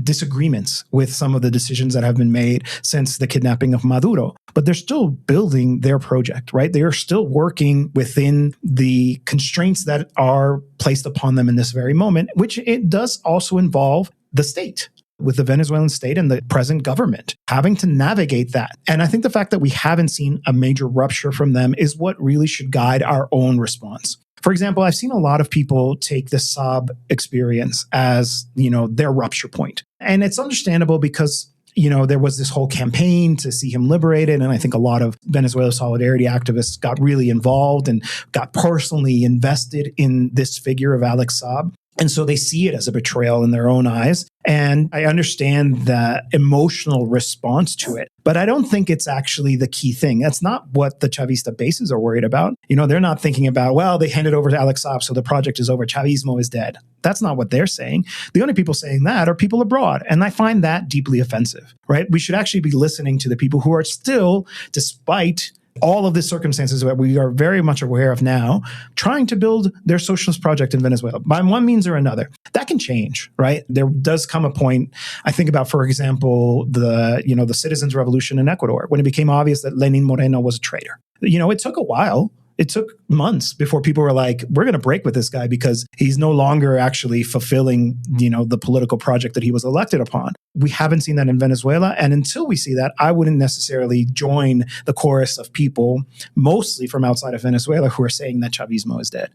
disagreements with some of the decisions that have been made since the kidnapping of Maduro, but they're still building their project, right? They are still working within the constraints that are placed upon them in this very moment, which it does also involve the state, with the Venezuelan state and the present government having to navigate that. And I think the fact that we haven't seen a major rupture from them is what really should guide our own response. For example, I've seen a lot of people take the Saab experience as, their rupture point. And it's understandable because, there was this whole campaign to see him liberated. And I think a lot of Venezuela solidarity activists got really involved and got personally invested in this figure of Alex Saab. And so they see it as a betrayal in their own eyes. And I understand the emotional response to it, but I don't think it's actually the key thing. That's not what the Chavista bases are worried about. They're not thinking about, well, they handed over to Alex Saab, so the project is over. Chavismo is dead. That's not what they're saying. The only people saying that are people abroad. And I find that deeply offensive, right? We should actually be listening to the people who are still, despite all of the circumstances that we are very much aware of now, trying to build their socialist project in Venezuela by one means or another. That can change, right? There does come a point, I think about, for example, the citizens' revolution in Ecuador, when it became obvious that Lenin Moreno was a traitor. It took a while. It took months before people were like, we're going to break with this guy because he's no longer actually fulfilling, the political project that he was elected upon. We haven't seen that in Venezuela. And until we see that, I wouldn't necessarily join the chorus of people, mostly from outside of Venezuela, who are saying that Chavismo is dead.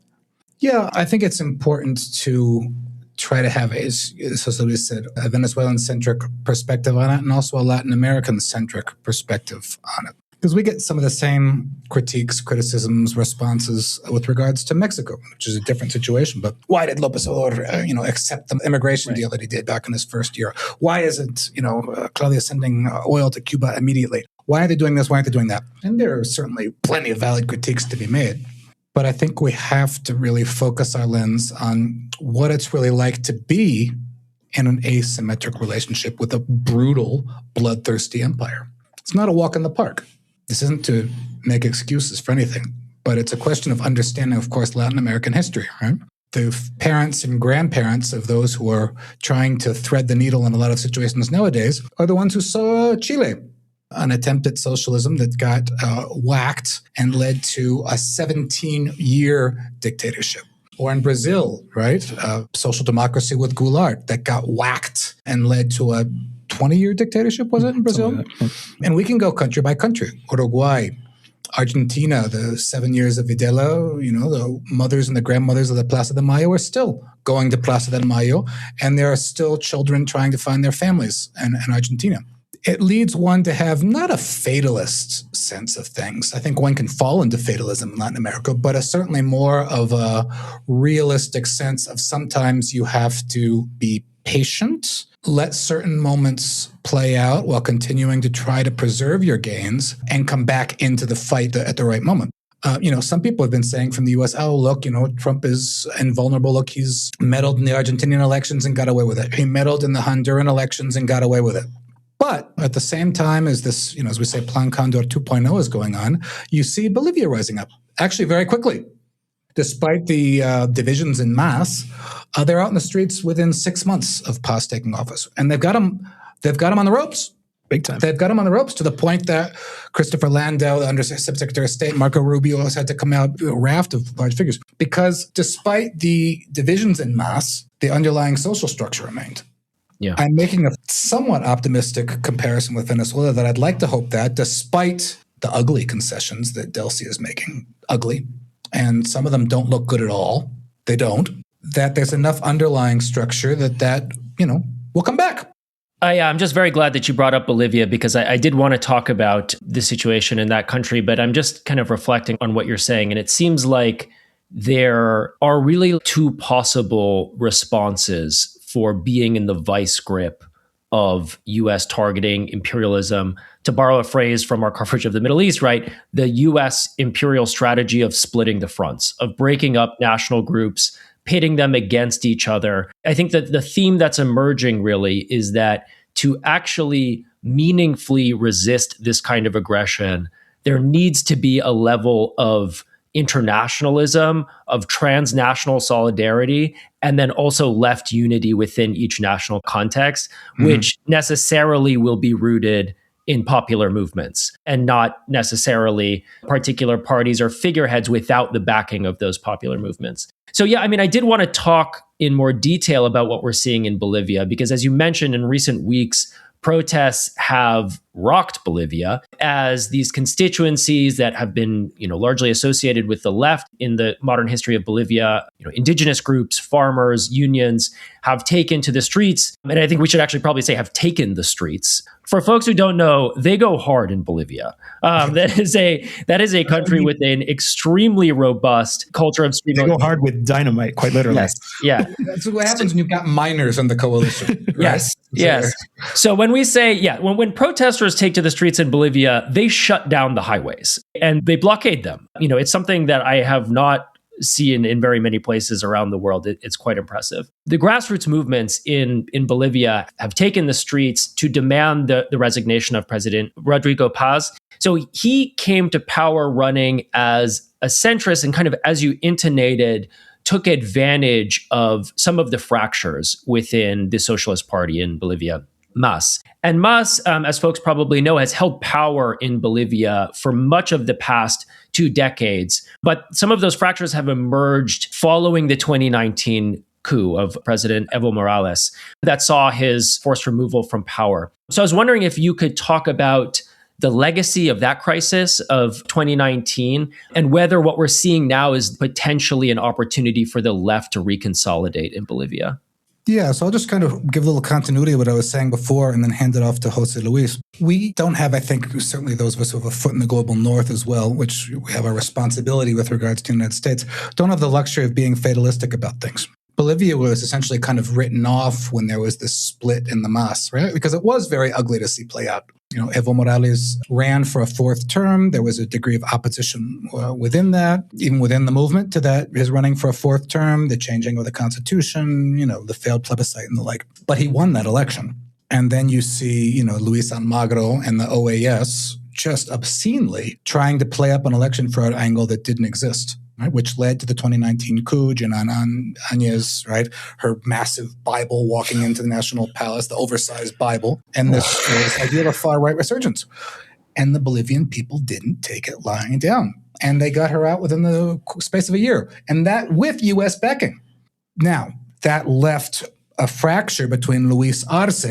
Yeah, I think it's important to try to have, as Luis said, a Venezuelan-centric perspective on it and also a Latin American-centric perspective on it. Because we get some of the same critiques, criticisms, responses with regards to Mexico, which is a different situation. But why did López Obrador, accept the immigration deal that he did back in his first year? Why isn't, Claudia sending oil to Cuba immediately? Why are they doing this? Why aren't they doing that? And there are certainly plenty of valid critiques to be made. But I think we have to really focus our lens on what it's really like to be in an asymmetric relationship with a brutal, bloodthirsty empire. It's not a walk in the park. This isn't to make excuses for anything, but it's a question of understanding, of course, Latin American history, right? The parents and grandparents of those who are trying to thread the needle in a lot of situations nowadays are the ones who saw Chile, an attempt at socialism that got whacked and led to a 17-year dictatorship. Or in Brazil, right? Social democracy with Goulart that got whacked and led to a 20-year dictatorship, was it, in Brazil? And we can go country by country. Uruguay, Argentina, the 7 years of Videla, the mothers and the grandmothers of the Plaza de Mayo are still going to Plaza de Mayo, and there are still children trying to find their families in Argentina. It leads one to have not a fatalist sense of things. I think one can fall into fatalism in Latin America, but certainly more of a realistic sense of sometimes you have to be patient, let certain moments play out while continuing to try to preserve your gains and come back into the fight at the right moment. Some people have been saying from the U.S., oh, look, Trump is invulnerable. Look, he's meddled in the Argentinian elections and got away with it. He meddled in the Honduran elections and got away with it. But at the same time as this, as we say, Plan Condor 2.0 is going on, you see Bolivia rising up, actually very quickly. Despite the divisions in mass, they're out in the streets within 6 months of Paz taking office. And they've got him on the ropes. Big time. They've got him on the ropes to the point that Christopher Landau, the Undersecretary of State, Marco Rubio has had to come out, a raft of large figures. Because despite the divisions in mass, the underlying social structure remained. Yeah. I'm making a somewhat optimistic comparison with Venezuela that I'd like to hope that despite the ugly concessions that Delcy is making, ugly, and some of them don't look good at all, they don't, that there's enough underlying structure that will come back. I'm just very glad that you brought up Bolivia because I did want to talk about the situation in that country, but I'm just kind of reflecting on what you're saying. And it seems like there are really two possible responses for being in the vice grip of U.S. targeting imperialism. To borrow a phrase from our coverage of the Middle East, right? The U.S. imperial strategy of splitting the fronts, of breaking up national groups, pitting them against each other. I think that the theme that's emerging really is that to actually meaningfully resist this kind of aggression, there needs to be a level of internationalism, of transnational solidarity, and then also left unity within each national context, which necessarily will be rooted in popular movements and not necessarily particular parties or figureheads without the backing of those popular movements. So yeah, I did want to talk in more detail about what we're seeing in Bolivia, because as you mentioned, in recent weeks, protests have rocked Bolivia as these constituencies that have been, largely associated with the left in the modern history of Bolivia, indigenous groups, farmers, unions have taken to the streets. And I think we should actually probably say have taken the streets. For folks who don't know, they go hard in Bolivia. That is a country with an extremely robust culture of street. They go hard with dynamite, quite literally. Yes, yeah. That's what happens when you've got miners in the coalition. Right? Yes. So when we say, when protesters take to the streets in Bolivia, they shut down the highways and they blockade them. It's something that I have not seen in very many places around the world. It's quite impressive. The grassroots movements in Bolivia have taken the streets to demand the resignation of President Rodrigo Paz. So he came to power running as a centrist and kind of, as you intonated, took advantage of some of the fractures within the Socialist Party in Bolivia, MAS. And MAS, as folks probably know, has held power in Bolivia for much of the past 2 decades. But some of those fractures have emerged following the 2019 coup of President Evo Morales that saw his forced removal from power. So I was wondering if you could talk about the legacy of that crisis of 2019 and whether what we're seeing now is potentially an opportunity for the left to reconsolidate in Bolivia. Yeah, so I'll just kind of give a little continuity of what I was saying before and then hand it off to Jose Luis. We don't have, I think, certainly those of us who have a foot in the global north as well, which we have a responsibility with regards to the United States, don't have the luxury of being fatalistic about things. Bolivia was essentially kind of written off when there was this split in the MAS, right? Because it was very ugly to see play out. Evo Morales ran for a 4th term. There was a degree of opposition within that, even within the movement to that, his running for a 4th term, the changing of the constitution, the failed plebiscite and the like. But he won that election. And then you see, Luis Almagro and the OAS just obscenely trying to play up an election fraud angle that didn't exist. Right, which led to the 2019 coup, Janan Áñez, right? Her massive Bible walking into the National Palace, the oversized Bible, and this idea of a far-right resurgence. And the Bolivian people didn't take it lying down. And they got her out within the space of a year. And that with U.S. backing. Now, that left a fracture between Luis Arce,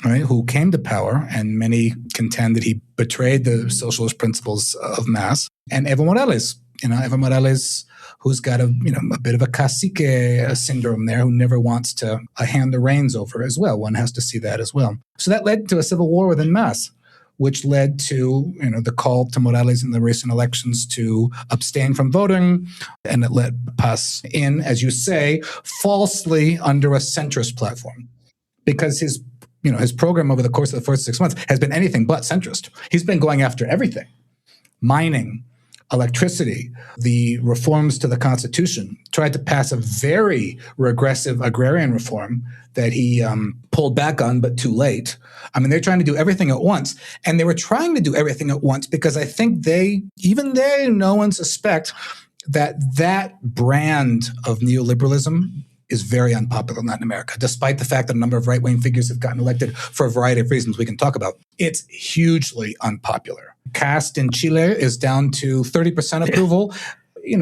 right, who came to power, and many contend that he betrayed the socialist principles of MAS, and Evo Morales. Evo Morales, who's got a bit of a cacique syndrome there, who never wants to hand the reins over as well. One has to see that as well. So that led to a civil war within MAS, which led to the call to Morales in the recent elections to abstain from voting, and it let Paz in, as you say, falsely under a centrist platform, because his program over the course of the first 6 months has been anything but centrist. He's been going after everything: mining, electricity, the reforms to the Constitution, tried to pass a very regressive agrarian reform that he pulled back on, but too late. They're trying to do everything at once. And they were trying to do everything at once because I think they know and suspect that brand of neoliberalism is very unpopular in Latin America, despite the fact that a number of right-wing figures have gotten elected for a variety of reasons we can talk about. It's hugely unpopular. Cast in Chile is down to 30% approval,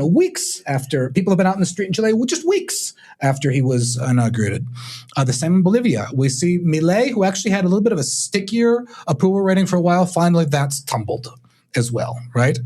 weeks after people have been out in the street in Chile, just weeks after he was inaugurated. The same in Bolivia. We see Milei, who actually had a little bit of a stickier approval rating for a while. Finally, that's tumbled as well, right?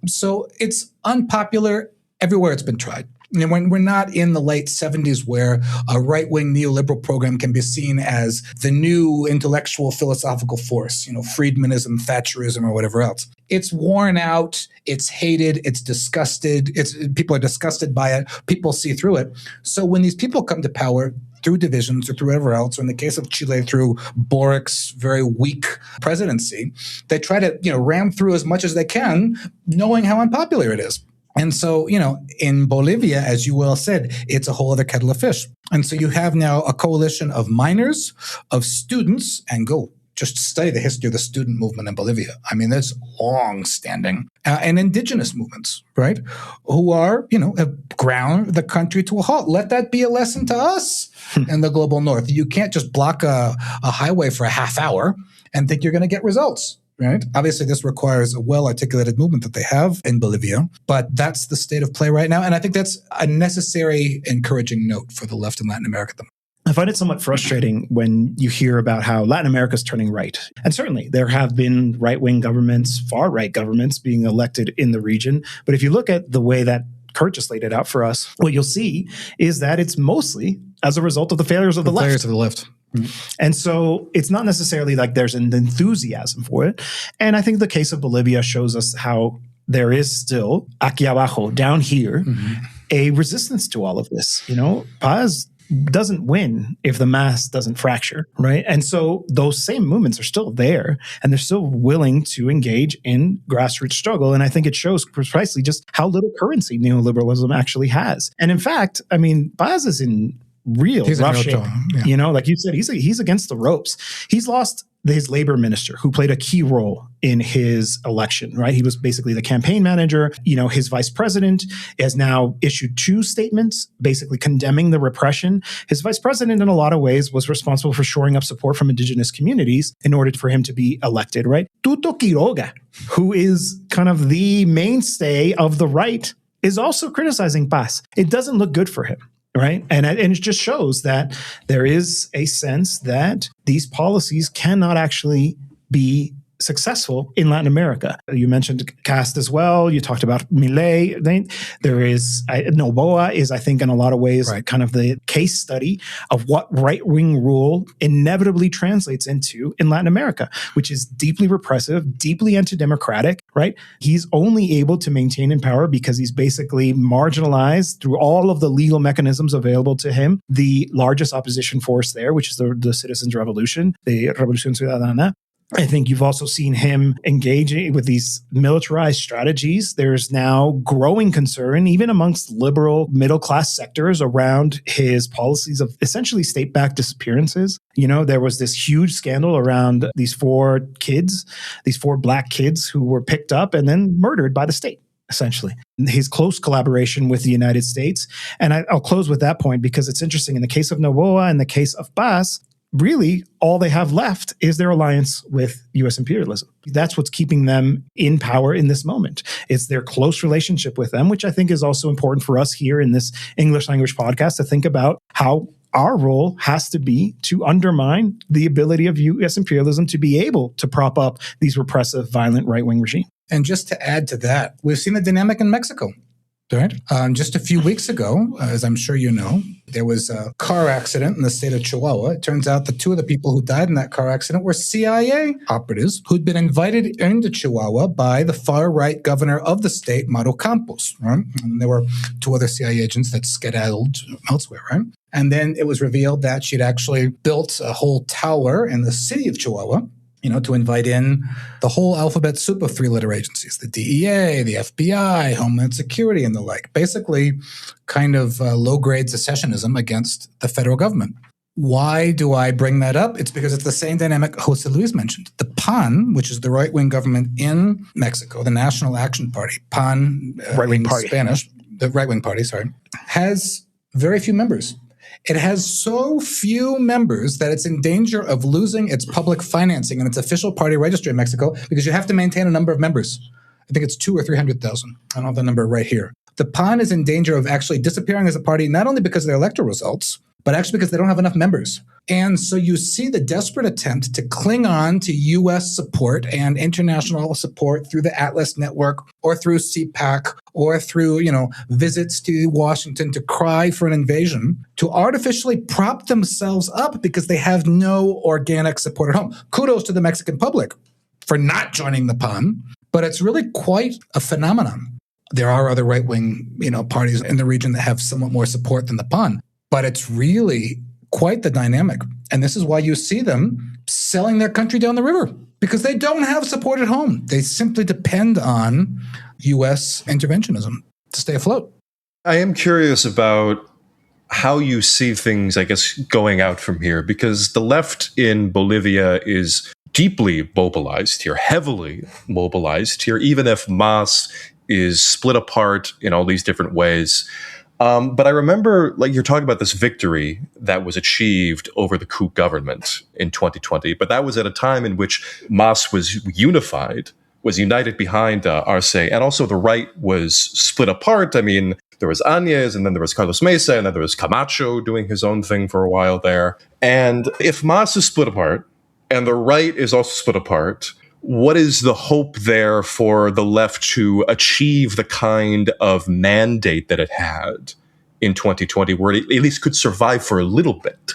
So it's unpopular everywhere it's been tried. When we're not in the late 70s where a right-wing neoliberal program can be seen as the new intellectual philosophical force, Friedmanism, Thatcherism, or whatever else. It's worn out, it's hated, it's disgusted, people are disgusted by it, people see through it. So when these people come to power through divisions or through whatever else, or in the case of Chile, through Boric's very weak presidency, they try to ram through as much as they can, knowing how unpopular it is. And so, in Bolivia, as you well said, it's a whole other kettle of fish. And so you have now a coalition of miners, of students, and go just study the history of the student movement in Bolivia. I mean, there's long-standing and indigenous movements, right, who are, have ground the country to a halt. Let that be a lesson to us in the global north. You can't just block a highway for a half hour and think you're going to get results. Right. Obviously, this requires a well-articulated movement that they have in Bolivia, but that's the state of play right now. And I think that's a necessary, encouraging note for the left in Latin America. I find it somewhat frustrating when you hear about how Latin America is turning right. And certainly there have been right-wing governments, far-right governments being elected in the region. But if you look at the way that Kurt just laid it out for us, what you'll see is that it's mostly as a result of the failures of the left. Failures of the left. And so it's not necessarily like there's an enthusiasm for it. And I think the case of Bolivia shows us how there is still, aquí abajo, down here, a resistance to all of this. Paz doesn't win if the mass doesn't fracture, right? And so those same movements are still there, and they're still willing to engage in grassroots struggle. And I think it shows precisely just how little currency neoliberalism actually has. And in fact, I mean, Paz is in he's rough shape. Yeah. Like you said, he's against the ropes. He's lost his labor minister, who played a key role in his election, right? He was basically the campaign manager. His vice president has now issued 2 statements, basically condemning the repression. His vice president, in a lot of ways, was responsible for shoring up support from indigenous communities in order for him to be elected, right? Tuto Quiroga, who is kind of the mainstay of the right, is also criticizing Paz. It doesn't look good for him. Right. And it just shows that there is a sense that these policies cannot actually be successful in Latin America. You mentioned Cast as well. You talked about Milei. There is Noboa is, I think, in a lot of ways, kind of the case study of what right-wing rule inevitably translates into in Latin America, which is deeply repressive, deeply anti-democratic, right? He's only able to maintain in power because he's basically marginalized through all of the legal mechanisms available to him. The largest opposition force there, which is the Citizens' Revolution, the Revolución Ciudadana. I think you've also seen him engaging with these militarized strategies. There's now growing concern, even amongst liberal middle-class sectors, around his policies of essentially state-backed disappearances. There was this huge scandal around these 4 black kids who were picked up and then murdered by the state, essentially. His close collaboration with the United States. And I'll close with that point because it's interesting. In the case of Noboa and the case of Paz, really, all they have left is their alliance with U.S. imperialism. That's what's keeping them in power in this moment. It's their close relationship with them, which I think is also important for us here in this English language podcast to think about how our role has to be to undermine the ability of U.S. imperialism to be able to prop up these repressive, violent right-wing regimes. And just to add to that, we've seen the dynamic in Mexico. Right. Just a few weeks ago, as I'm sure you know, there was a car accident in the state of Chihuahua. It turns out that 2 of the people who died in that car accident were CIA operatives who'd been invited into Chihuahua by the far-right governor of the state, Maru Campos. Right? And there were 2 other CIA agents that skedaddled elsewhere. Right. And then it was revealed that she'd actually built a whole tower in the city of Chihuahua, to invite in the whole alphabet soup of 3-letter agencies, the DEA, the FBI, Homeland Security, and the like. Basically, kind of low-grade secessionism against the federal government. Why do I bring that up? It's because it's the same dynamic José Luis mentioned. The PAN, which is the right-wing government in Mexico, the National Action Party, PAN right-wing party. Spanish, the right-wing party, has very few members. It has so few members that it's in danger of losing its public financing and its official party registry in Mexico because you have to maintain a number of members. I think it's 200,000 or 300,000. I don't have the number right here. The PAN is in danger of actually disappearing as a party, not only because of their electoral results, but actually because they don't have enough members. And so you see the desperate attempt to cling on to U.S. support and international support through the Atlas Network or through CPAC or through, visits to Washington to cry for an invasion, to artificially prop themselves up because they have no organic support at home. Kudos to the Mexican public for not joining the PAN, but it's really quite a phenomenon. There are other right-wing, parties in the region that have somewhat more support than the PAN, but it's really quite the dynamic. And this is why you see them selling their country down the river, because they don't have support at home. They simply depend on U.S. interventionism to stay afloat. I am curious about how you see things, I guess, going out from here, because the left in Bolivia is deeply mobilized here, heavily mobilized here, even if Mas is split apart in all these different ways. But I remember, like, you're talking about this victory that was achieved over the coup government in 2020, but that was at a time in which Mas was united behind Arce, and also the right was split apart. I mean, there was Áñez, and then there was Carlos Mesa, and then there was Camacho doing his own thing for a while there. And if Mas is split apart, and the right is also split apart, what is the hope there for the left to achieve the kind of mandate that it had in 2020, where it at least could survive for a little bit?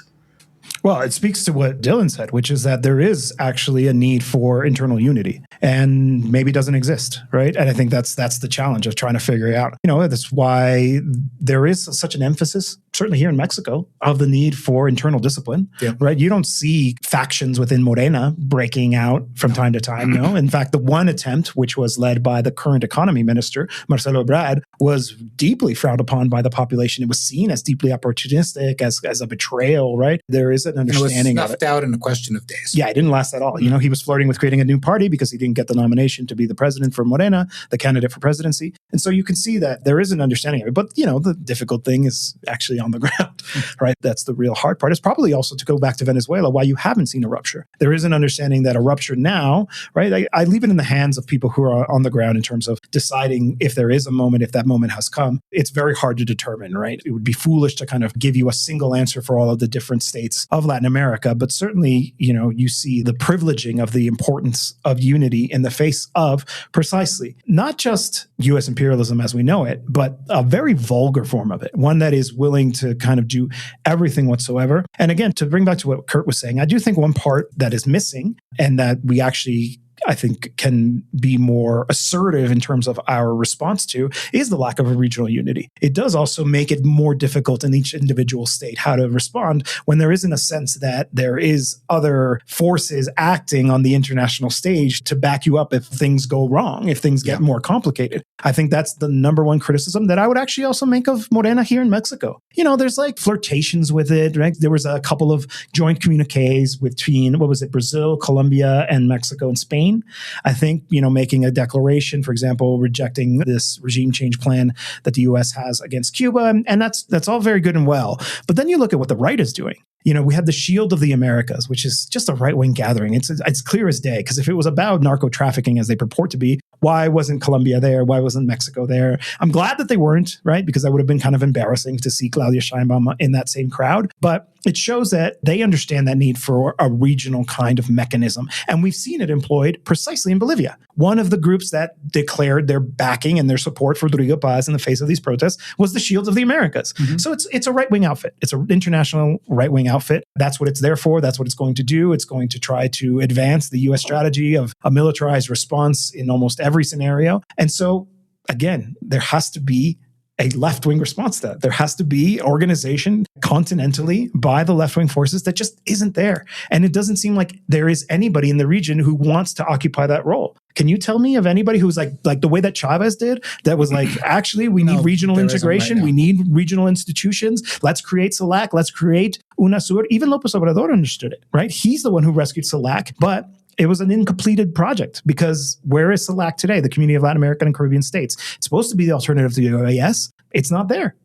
Well, it speaks to what Dylan said, which is that there is actually a need for internal unity and maybe doesn't exist, right? And I think that's the challenge of trying to figure it out. That's why there is such an emphasis, certainly here in Mexico, of the need for internal discipline, right? You don't see factions within Morena breaking out from time to time, no. In fact, the one attempt, which was led by the current economy minister, Marcelo Ebrard, was deeply frowned upon by the population. It was seen as deeply opportunistic, as a betrayal, right? There is an understanding of it. It was snuffed out in a question of days. Yeah, it didn't last at all. He was flirting with creating a new party because he didn't get the nomination to be the president for Morena, the candidate for presidency. And so you can see that there is an understanding of it. But, the difficult thing is actually on the ground, right? That's the real hard part. It's probably also, to go back to Venezuela, why you haven't seen a rupture. There is an understanding that a rupture now, right? I leave it in the hands of people who are on the ground in terms of deciding if there is a moment, if that moment has come. It's very hard to determine, right? It would be foolish to kind of give you a single answer for all of the different states of Latin America. But certainly, you see the privileging of the importance of unity in the face of precisely not just U.S. imperialism as we know it, but a very vulgar form of it, one that is willing to kind of do everything whatsoever. And again, to bring back to what Kurt was saying, I do think one part that is missing and that we actually, I think, can be more assertive in terms of our response to is the lack of a regional unity. It does also make it more difficult in each individual state how to respond when there isn't a sense that there is other forces acting on the international stage to back you up if things go wrong, if things get more complicated. I think that's the number one criticism that I would actually also make of Morena here in Mexico. There's like flirtations with it, right? There was a couple of joint communiques between, Brazil, Colombia, and Mexico and Spain. I think, making a declaration, for example, rejecting this regime change plan that the U.S. has against Cuba. And that's all very good and well. But then you look at what the right is doing. We had the Shield of the Americas, which is just a right-wing gathering. It's clear as day, because if it was about narco-trafficking as they purport to be, why wasn't Colombia there? Why wasn't Mexico there? I'm glad that they weren't, right? Because that would have been kind of embarrassing to see Claudia Sheinbaum in that same crowd. But it shows that they understand that need for a regional kind of mechanism. And we've seen it employed precisely in Bolivia. One of the groups that declared their backing and their support for Rodrigo Paz in the face of these protests was the Shields of the Americas. Mm-hmm. So it's a right-wing outfit. It's an international right-wing outfit. That's what it's there for. That's what it's going to do. It's going to try to advance the U.S. strategy of a militarized response in almost every scenario. And so, again, there has to be a left-wing response to that. There has to be organization continentally by the left-wing forces that just isn't there. And it doesn't seem like there is anybody in the region who wants to occupy that role. Can you tell me of anybody who's like the way that Chavez did, that was like, actually, we need regional integration. We need regional institutions. Let's create CELAC. Let's create UNASUR. Even López Obrador understood it, right? He's the one who rescued CELAC, but it was an incompleted project, because where is CELAC today? The Community of Latin American and Caribbean States. It's supposed to be the alternative to the OAS. It's not there.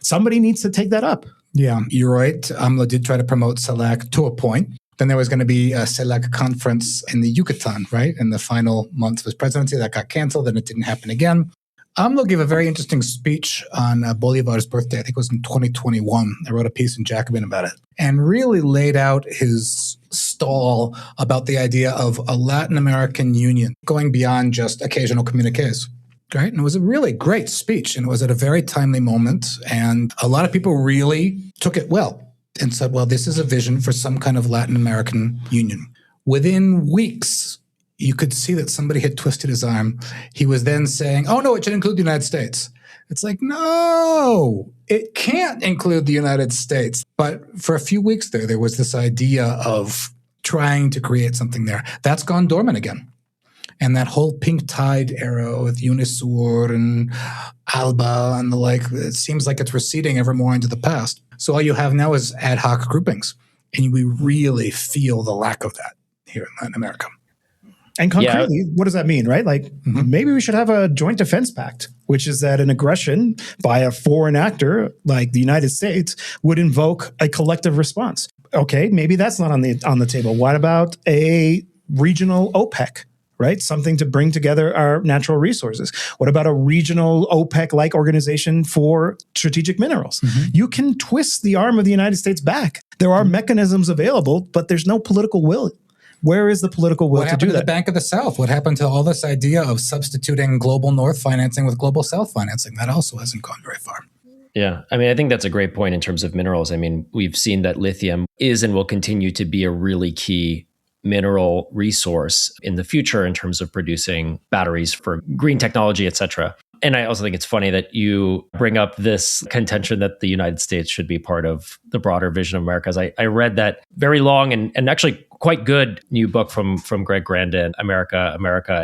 Somebody needs to take that up. Yeah, you're right. AMLO did try to promote CELAC to a point. Then there was going to be a CELAC conference in the Yucatan, right? In the final months of his presidency. That got canceled, and it didn't happen again. AMLO gave a very interesting speech on Bolivar's birthday. I think it was in 2021. I wrote a piece in Jacobin about it, and really laid out his stall about the idea of a Latin American union going beyond just occasional communiques. Right? And it was a really great speech, and it was at a very timely moment. And a lot of people really took it well and said, well, this is a vision for some kind of Latin American union. Within weeks, you could see that somebody had twisted his arm. He was then saying, oh, no, it should include the United States. It's like, no, it can't include the United States. But for a few weeks there was this idea of trying to create something there. That's gone dormant again. And that whole pink tide era with UNASUR and ALBA and the like, it seems like it's receding ever more into the past. So all you have now is ad hoc groupings. And we really feel the lack of that here in Latin America. And concretely, what does that mean, right? Like, maybe we should have a joint defense pact, which is that an aggression by a foreign actor like the United States would invoke a collective response. Okay, maybe that's not on the table. What about a regional OPEC, right? Something to bring together our natural resources. What about a regional OPEC-like organization for strategic minerals? You can twist the arm of the United States back. There are mechanisms available, but there's no political will. Where is the political will to do that? What happened to the Bank of the South? What happened to all this idea of substituting global North financing with global South financing? That also hasn't gone very far. Yeah. I mean, I think that's a great point in terms of minerals. I mean, we've seen that lithium is and will continue to be a really key mineral resource in the future in terms of producing batteries for green technology, et cetera. And I also think it's funny that you bring up this contention that the United States should be part of the broader vision of Americas. I read that very long and actually quite good new book from Greg Grandin, America.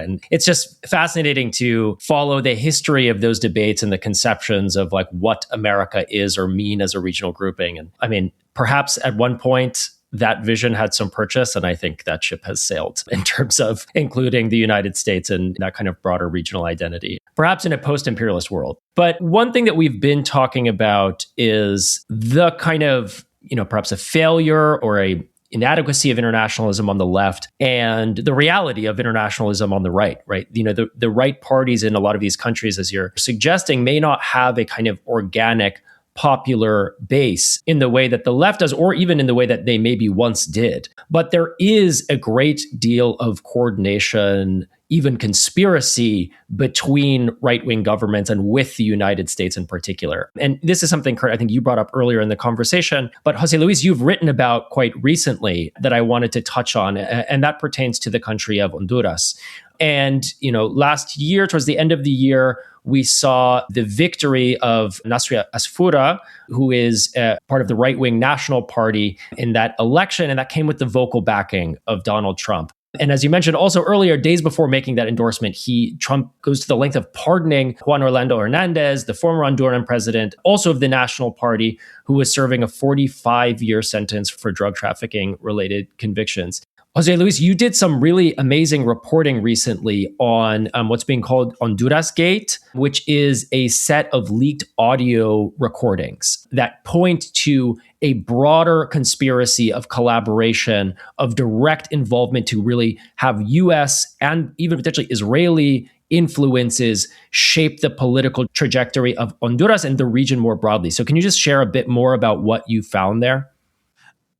And it's just fascinating to follow the history of those debates and the conceptions of like what America is or mean as a regional grouping. And I mean, perhaps at one point, that vision had some purchase, and I think that ship has sailed in terms of including the United States and that kind of broader regional identity, perhaps in a post-imperialist world. But one thing that we've been talking about is the kind of, perhaps a failure or a inadequacy of internationalism on the left and the reality of internationalism on the right? The right parties in a lot of these countries, as you're suggesting, may not have a kind of organic popular base in the way that the left does, or even in the way that they maybe once did. But there is a great deal of coordination, even conspiracy between right-wing governments and with the United States in particular. And this is something, Kurt, I think you brought up earlier in the conversation, but Jose Luis, you've written about quite recently that I wanted to touch on, and that pertains to the country of Honduras. And, last year, towards the end of the year, we saw the victory of Nasria Asfura, who is part of the right-wing National Party in that election, and that came with the vocal backing of Donald Trump. And as you mentioned also earlier, days before making that endorsement, Trump goes to the length of pardoning Juan Orlando Hernandez, the former Honduran president, also of the National Party, who was serving a 45-year sentence for drug trafficking-related convictions. Jose Luis, you did some really amazing reporting recently on what's being called Honduras Gate, which is a set of leaked audio recordings that point to a broader conspiracy of collaboration, of direct involvement to really have U.S. and even potentially Israeli influences shape the political trajectory of Honduras and the region more broadly. So can you just share a bit more about what you found there?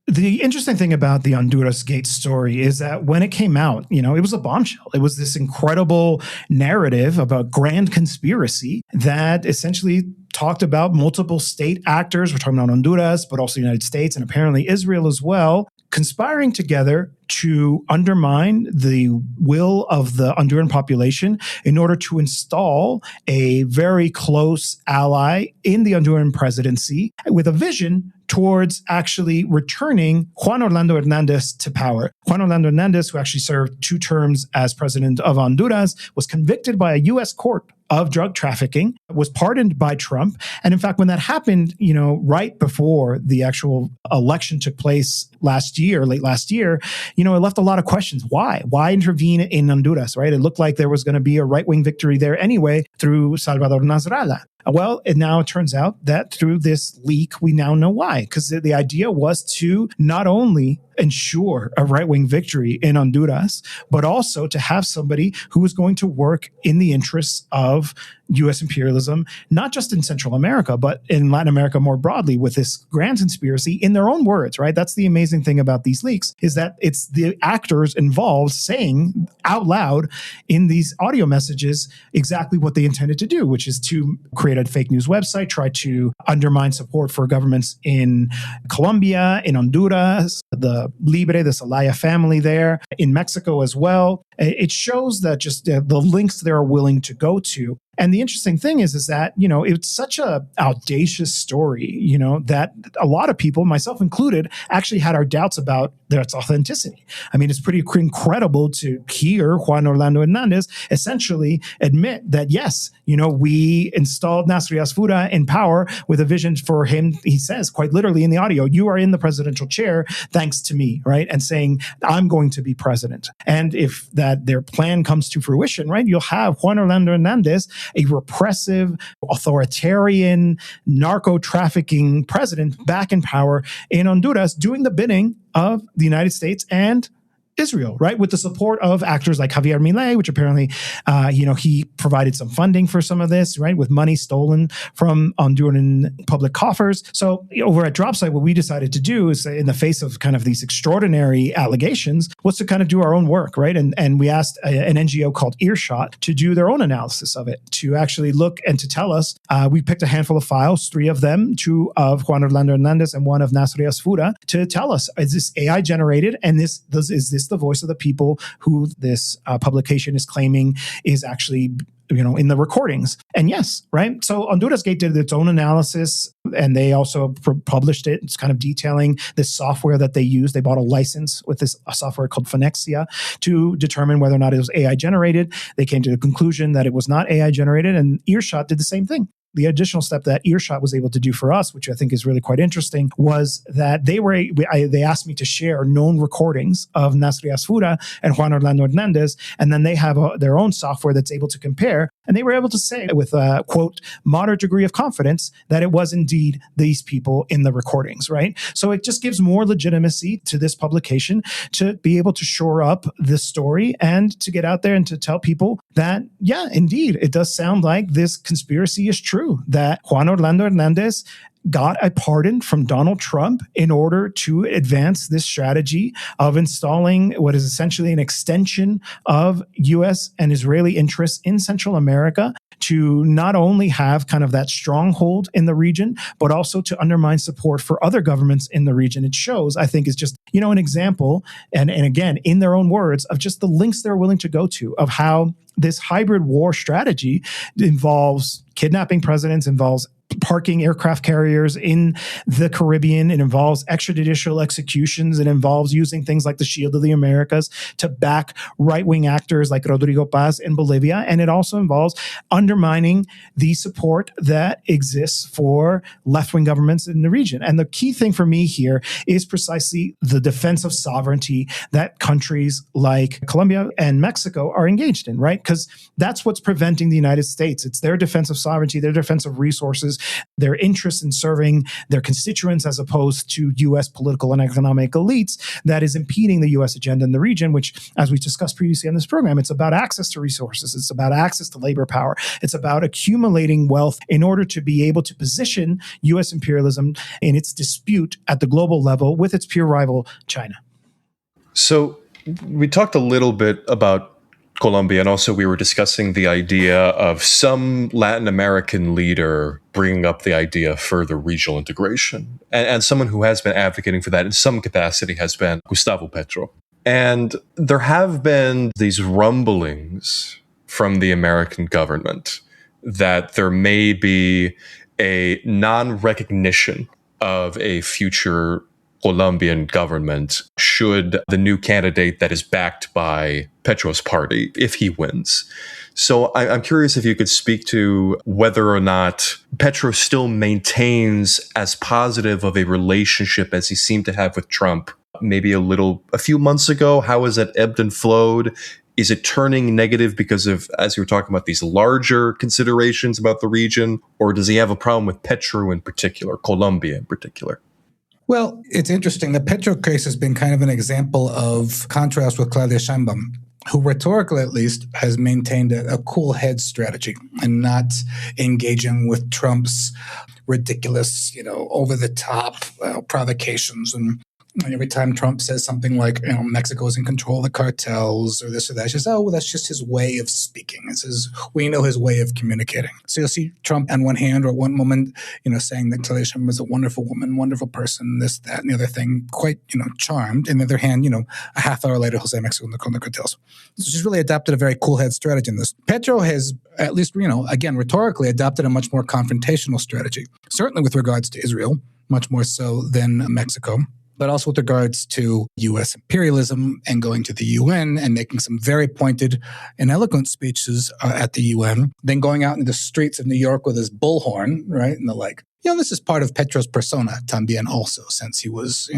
The interesting thing about the Honduras Gate story is that when it came out, it was a bombshell. It was this incredible narrative about grand conspiracy that essentially talked about multiple state actors. We're talking about Honduras, but also the United States and apparently Israel as well, conspiring together to undermine the will of the Honduran population in order to install a very close ally in the Honduran presidency with a vision towards actually returning Juan Orlando Hernandez to power. Juan Orlando Hernandez, who actually served 2 terms as president of Honduras, was convicted by a U.S. court of drug trafficking, was pardoned by Trump. And in fact, when that happened, right before the actual election took place late last year, it left a lot of questions. Why? Why intervene in Honduras, right? It looked like there was going to be a right-wing victory there anyway through Salvador Nasrallah. Well, it now turns out that through this leak, we now know why. Because the idea was to not only ensure a right-wing victory in Honduras, but also to have somebody who was going to work in the interests of U.S. imperialism, not just in Central America, but in Latin America more broadly, with this grand conspiracy in their own words, right? That's the amazing thing about these leaks, is that it's the actors involved saying out loud in these audio messages exactly what they intended to do, which is to create a fake news website, try to undermine support for governments in Colombia, in Honduras, the Libre, the Zelaya family there, in Mexico as well. it shows that just the lengths they're willing to go to. And the interesting thing is that, it's such a audacious story, that a lot of people, myself included, actually had our doubts about its authenticity. I mean, it's pretty incredible to hear Juan Orlando Hernandez essentially admit that, yes, we installed Nasser Yasfura in power with a vision for him. He says quite literally in the audio, you are in the presidential chair thanks to me, right? And saying, I'm going to be president. And if their plan comes to fruition, right, you'll have Juan Orlando Hernandez, a repressive, authoritarian, narco-trafficking president back in power in Honduras, doing the bidding of the United States and Israel, right? With the support of actors like Javier Milei, which apparently, he provided some funding for some of this, right? With money stolen from Honduran public coffers. So over at Dropsite, what we decided to do is, in the face of kind of these extraordinary allegations, was to kind of do our own work, right? And we asked an NGO called Earshot to do their own analysis of it, to actually look and to tell us. We picked a handful of files, 3 of them, 2 of Juan Orlando Hernandez and 1 of Nasser Yasfura, to tell us, is this AI generated? And is this the voice of the people who this publication is claiming is actually in the recordings? And yes, right? So Honduras Gate did its own analysis, and they also published it. It's kind of detailing this software that they use. They bought a license with this software called Phonexia to determine whether or not it was AI generated. They came to the conclusion that it was not AI generated, and Earshot did the same thing. The additional step that Earshot was able to do for us, which I think is really quite interesting, was that they asked me to share known recordings of Nasser Yasfura and Juan Orlando Hernandez, and then they have their own software that's able to compare. And they were able to say with a, quote, moderate degree of confidence that it was indeed these people in the recordings, right? So it just gives more legitimacy to this publication to be able to shore up this story and to get out there and to tell people that, yeah, indeed, it does sound like this conspiracy is true, that Juan Orlando Hernandez got a pardon from Donald Trump in order to advance this strategy of installing what is essentially an extension of U.S. and Israeli interests in Central America, to not only have kind of that stronghold in the region, but also to undermine support for other governments in the region. It shows, I think, is just, an example, and again, in their own words, of just the lengths they're willing to go to, of how this hybrid war strategy involves kidnapping presidents, involves parking aircraft carriers in the Caribbean. It involves extrajudicial executions. It involves using things like the Shield of the Americas to back right-wing actors like Rodrigo Paz in Bolivia. And it also involves undermining the support that exists for left-wing governments in the region. And the key thing for me here is precisely the defense of sovereignty that countries like Colombia and Mexico are engaged in, right? Because that's what's preventing the United States. It's their defense of sovereignty, their defense of resources, their interest in serving their constituents as opposed to U.S. political and economic elites that is impeding the U.S. agenda in the region, which, as we discussed previously on this program, it's about access to resources. It's about access to labor power. It's about accumulating wealth in order to be able to position U.S. imperialism in its dispute at the global level with its peer rival, China. So we talked a little bit about Colombia, and also we were discussing the idea of some Latin American leader bringing up the idea of further regional integration. And someone who has been advocating for that in some capacity has been Gustavo Petro. And there have been these rumblings from the American government that there may be a non-recognition of a future Colombian government should the new candidate that is backed by Petro's party, if he wins. So I'm curious if you could speak to whether or not Petro still maintains as positive of a relationship as he seemed to have with Trump maybe a few months ago. How has it ebbed and flowed? Is it turning negative because of, as you were talking about, these larger considerations about the region? Or does he have a problem with Petro in particular, Colombia in particular? Well, it's interesting. The Petro case has been kind of an example of contrast with Claudia Sheinbaum, who rhetorically at least has maintained a cool head strategy and not engaging with Trump's ridiculous, over-the-top provocations and And every time Trump says something like, Mexico is in control of the cartels or this or that, she says, oh, well, that's just his way of speaking. We know his way of communicating. So you'll see Trump on one hand or at one moment, saying that Claudia Sheinbaum was a wonderful woman, wonderful person, this, that, and the other thing, quite, charmed. And on the other hand, a half hour later, he'll say Mexico is in control of the cartels. So she's really adopted a very cool head strategy in this. Petro has, at least, again, rhetorically, adopted a much more confrontational strategy, certainly with regards to Israel, much more so than Mexico, but also with regards to U.S. imperialism and going to the UN and making some very pointed and eloquent speeches at the UN, then going out into the streets of New York with his bullhorn, right, and the like. This is part of Petro's persona también also, since he was,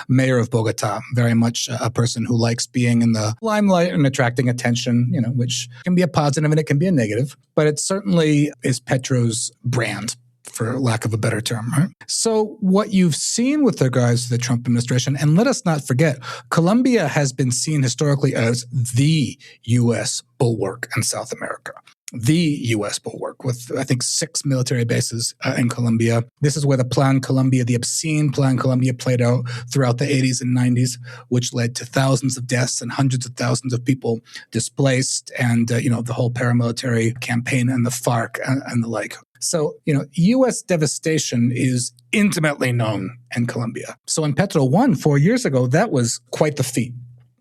mayor of Bogota, very much a person who likes being in the limelight and attracting attention, which can be a positive and it can be a negative, but it certainly is Petro's brand, for lack of a better term, right? So what you've seen with regards to the Trump administration, and let us not forget, Colombia has been seen historically as the U.S. bulwark in South America. The U.S. bulwark with, I think, 6 military bases in Colombia. This is where the Plan Colombia, the obscene Plan Colombia, played out throughout the 80s and 90s, which led to thousands of deaths and hundreds of thousands of people displaced and, the whole paramilitary campaign and the FARC and the like. So, U.S. devastation is intimately known in Colombia. So when Petro won 4 years ago, that was quite the feat.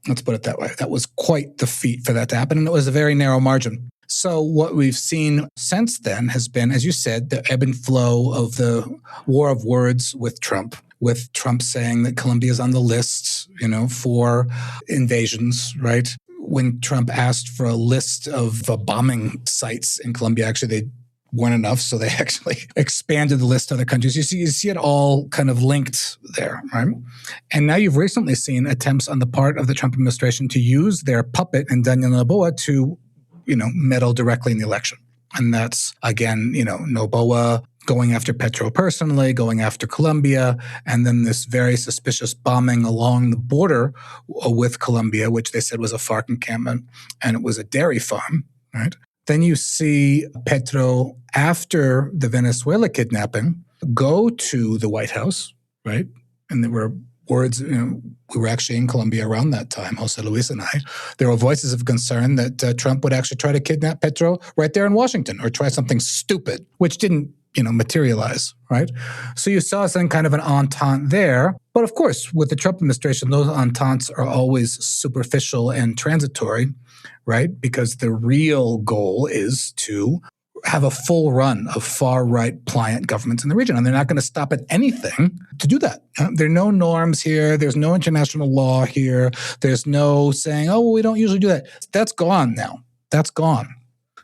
Let's put it that way. That was quite the feat for that to happen, and it was a very narrow margin. So what we've seen since then has been, as you said, the ebb and flow of the war of words with Trump saying that Colombia is on the list, for invasions, right? When Trump asked for a list of bombing sites in Colombia, actually they weren't enough, so they actually expanded the list to other countries. You see it all kind of linked there, right? And now you've recently seen attempts on the part of the Trump administration to use their puppet in Daniel Noboa to meddle directly in the election. And that's, again, Noboa going after Petro personally, going after Colombia, and then this very suspicious bombing along the border with Colombia, which they said was a FARC encampment, and it was a dairy farm, right? Then you see Petro, after the Venezuela kidnapping, go to the White House, right? And there were words, we were actually in Colombia around that time, José Luis and I. There were voices of concern that Trump would actually try to kidnap Petro right there in Washington or try something stupid, which didn't, materialize, right? So you saw some kind of an entente there. But of course, with the Trump administration, those ententes are always superficial and transitory, right? Because the real goal is to have a full run of far-right pliant governments in the region. And they're not going to stop at anything to do that. There are no norms here. There's no international law here. There's no saying, oh, well, we don't usually do that. That's gone now. That's gone.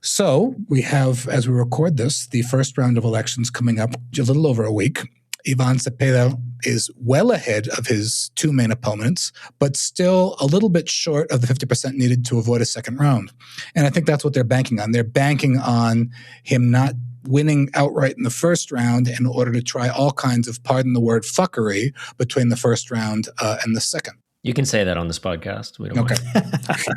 So we have, as we record this, the first round of elections coming up a little over a week. Ivan Cepeda is well ahead of his two main opponents, but still a little bit short of the 50% needed to avoid a second round. And I think that's what they're banking on. They're banking on him not winning outright in the first round in order to try all kinds of, pardon the word, fuckery between the first round and the second. You can say that on this podcast. We don't mind.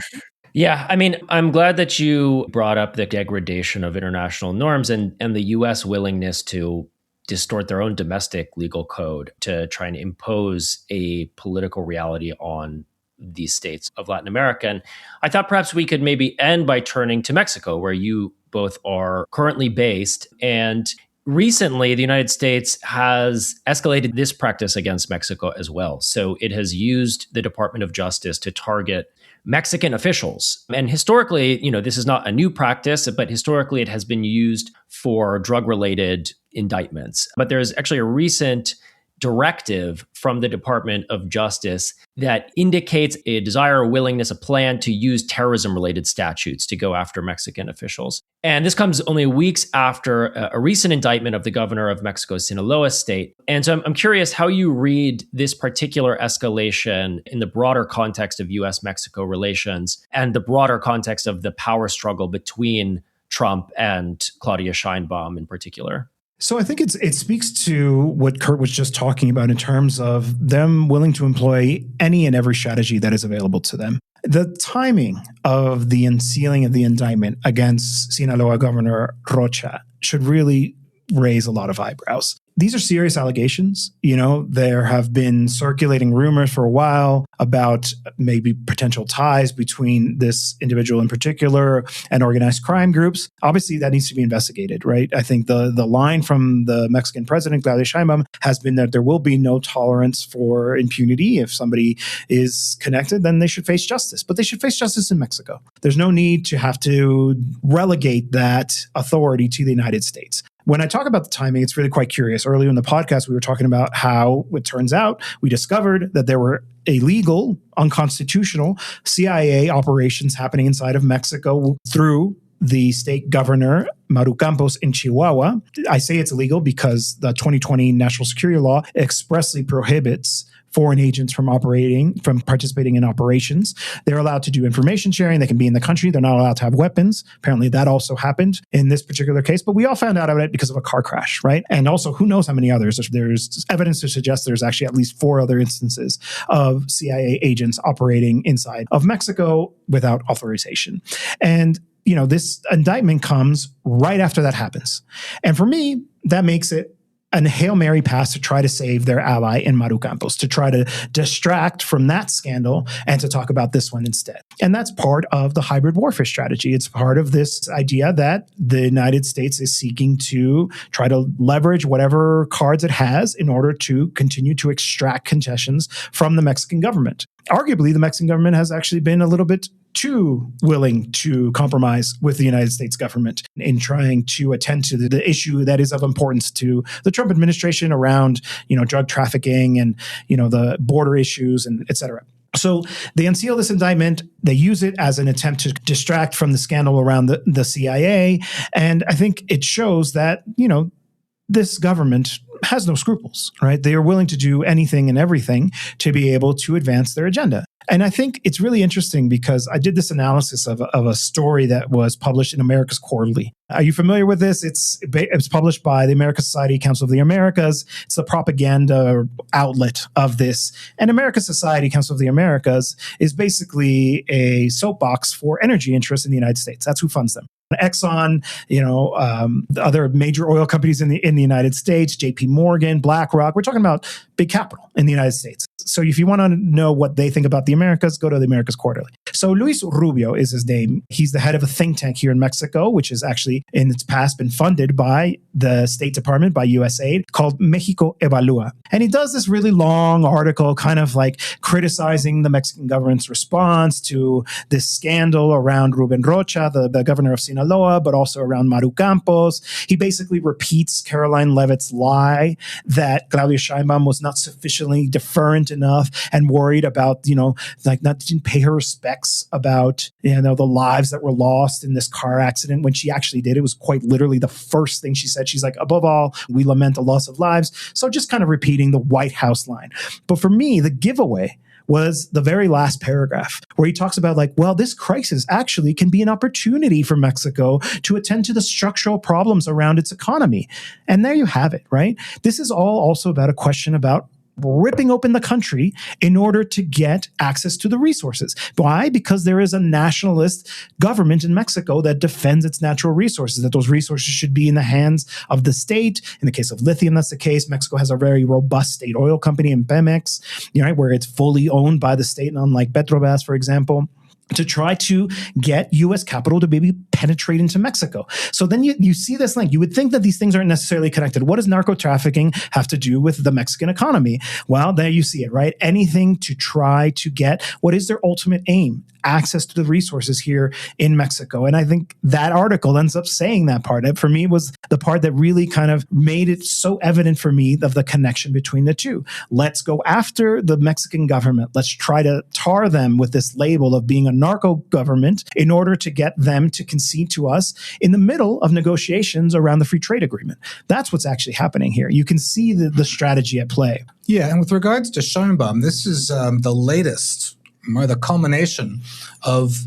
Yeah, I mean, I'm glad that you brought up the degradation of international norms and the U.S. willingness to distort their own domestic legal code to try and impose a political reality on these states of Latin America. And I thought perhaps we could maybe end by turning to Mexico, where you both are currently based. And recently, the United States has escalated this practice against Mexico as well. So it has used the Department of Justice to target Mexican officials. And historically, this is not a new practice, but historically it has been used for drug-related indictments. But there's actually a recent directive from the Department of Justice that indicates a desire, a willingness, a plan to use terrorism-related statutes to go after Mexican officials. And this comes only weeks after a recent indictment of the governor of Mexico's Sinaloa state. And so I'm curious how you read this particular escalation in the broader context of U.S.-Mexico relations and the broader context of the power struggle between Trump and Claudia Sheinbaum in particular. So I think it speaks to what Kurt was just talking about in terms of them willing to employ any and every strategy that is available to them. The timing of the unsealing of the indictment against Sinaloa Governor Rocha should really raise a lot of eyebrows. these are serious allegations. There have been circulating rumors for a while about maybe potential ties between this individual in particular and organized crime groups. Obviously, that needs to be investigated, right? I think the line from the Mexican president, Claudia Sheinbaum, has been that there will be no tolerance for impunity. If somebody is connected, then they should face justice. But they should face justice in Mexico. There's no need to have to relegate that authority to the United States. When I talk about the timing, it's really quite curious. Earlier in the podcast, we were talking about how it turns out we discovered that there were illegal, unconstitutional CIA operations happening inside of Mexico through the state governor, Maru Campos, in Chihuahua. I say it's illegal because the 2020 national security law expressly prohibits foreign agents from participating in operations. They're allowed to do information sharing. They can be in the country. They're not allowed to have weapons. Apparently that also happened in this particular case, but we all found out about it because of a car crash, right? And also who knows how many others. There's evidence to suggest there's actually at least 4 other instances of CIA agents operating inside of Mexico without authorization. And this indictment comes right after that happens. And for me, that makes it a Hail Mary pass to try to save their ally in Maru Campos, to try to distract from that scandal and to talk about this one instead. And that's part of the hybrid warfare strategy. It's part of this idea that the United States is seeking to try to leverage whatever cards it has in order to continue to extract concessions from the Mexican government. Arguably, the Mexican government has actually been a little bit too willing to compromise with the United States government in trying to attend to the issue that is of importance to the Trump administration around, drug trafficking and, the border issues and et cetera. So they unseal this indictment. They use it as an attempt to distract from the scandal around the CIA. And I think it shows that, this government has no scruples, right? They are willing to do anything and everything to be able to advance their agenda. And I think it's really interesting because I did this analysis of a story that was published in America's Quarterly. Are you familiar with this? It's published by the American Society Council of the Americas. It's the propaganda outlet of this. And American Society Council of the Americas is basically a soapbox for energy interests in the United States. That's who funds them. Exxon, the other major oil companies in the United States, JP Morgan, BlackRock. We're talking about big capital in the United States. So if you want to know what they think about the Americas, go to the Americas Quarterly. So Luis Rubio is his name. He's the head of a think tank here in Mexico, which has actually in its past been funded by the State Department, by USAID, called Mexico Evalúa. And he does this really long article kind of like criticizing the Mexican government's response to this scandal around Ruben Rocha, the governor of Sinaloa, but also around Maru Campos. He basically repeats Caroline Leavitt's lie that Claudia Sheinbaum was not sufficiently deferent enough and worried about, didn't pay her respects about, the lives that were lost in this car accident when she actually did. It was quite literally the first thing she said. She's like, above all, we lament the loss of lives. So just kind of repeating the White House line. But for me, the giveaway was the very last paragraph where he talks about this crisis actually can be an opportunity for Mexico to attend to the structural problems around its economy. And there you have it, right? This is all also about a question about ripping open the country in order to get access to the resources. Why? Because there is a nationalist government in Mexico that defends its natural resources, that those resources should be in the hands of the state. In the case of lithium, that's the case. Mexico has a very robust state oil company in Pemex, where it's fully owned by the state, unlike Petrobras, for example, to try to get U.S. capital to maybe penetrate into Mexico. So then you see this link. You would think that these things aren't necessarily connected. What does narco trafficking have to do with the Mexican economy? Well, there you see it, right? Anything to try to get what is their ultimate aim? Access to the resources here in Mexico. And I think that article ends up saying that part. It, for me, was the part that really kind of made it so evident for me of the connection between the two. Let's go after the Mexican government. Let's try to tar them with this label of being a narco government in order to get them to concede to us in the middle of negotiations around the free trade agreement. That's what's actually happening here. You can see the strategy at play. Yeah, and with regards to Sheinbaum, this is the latest, or the culmination of,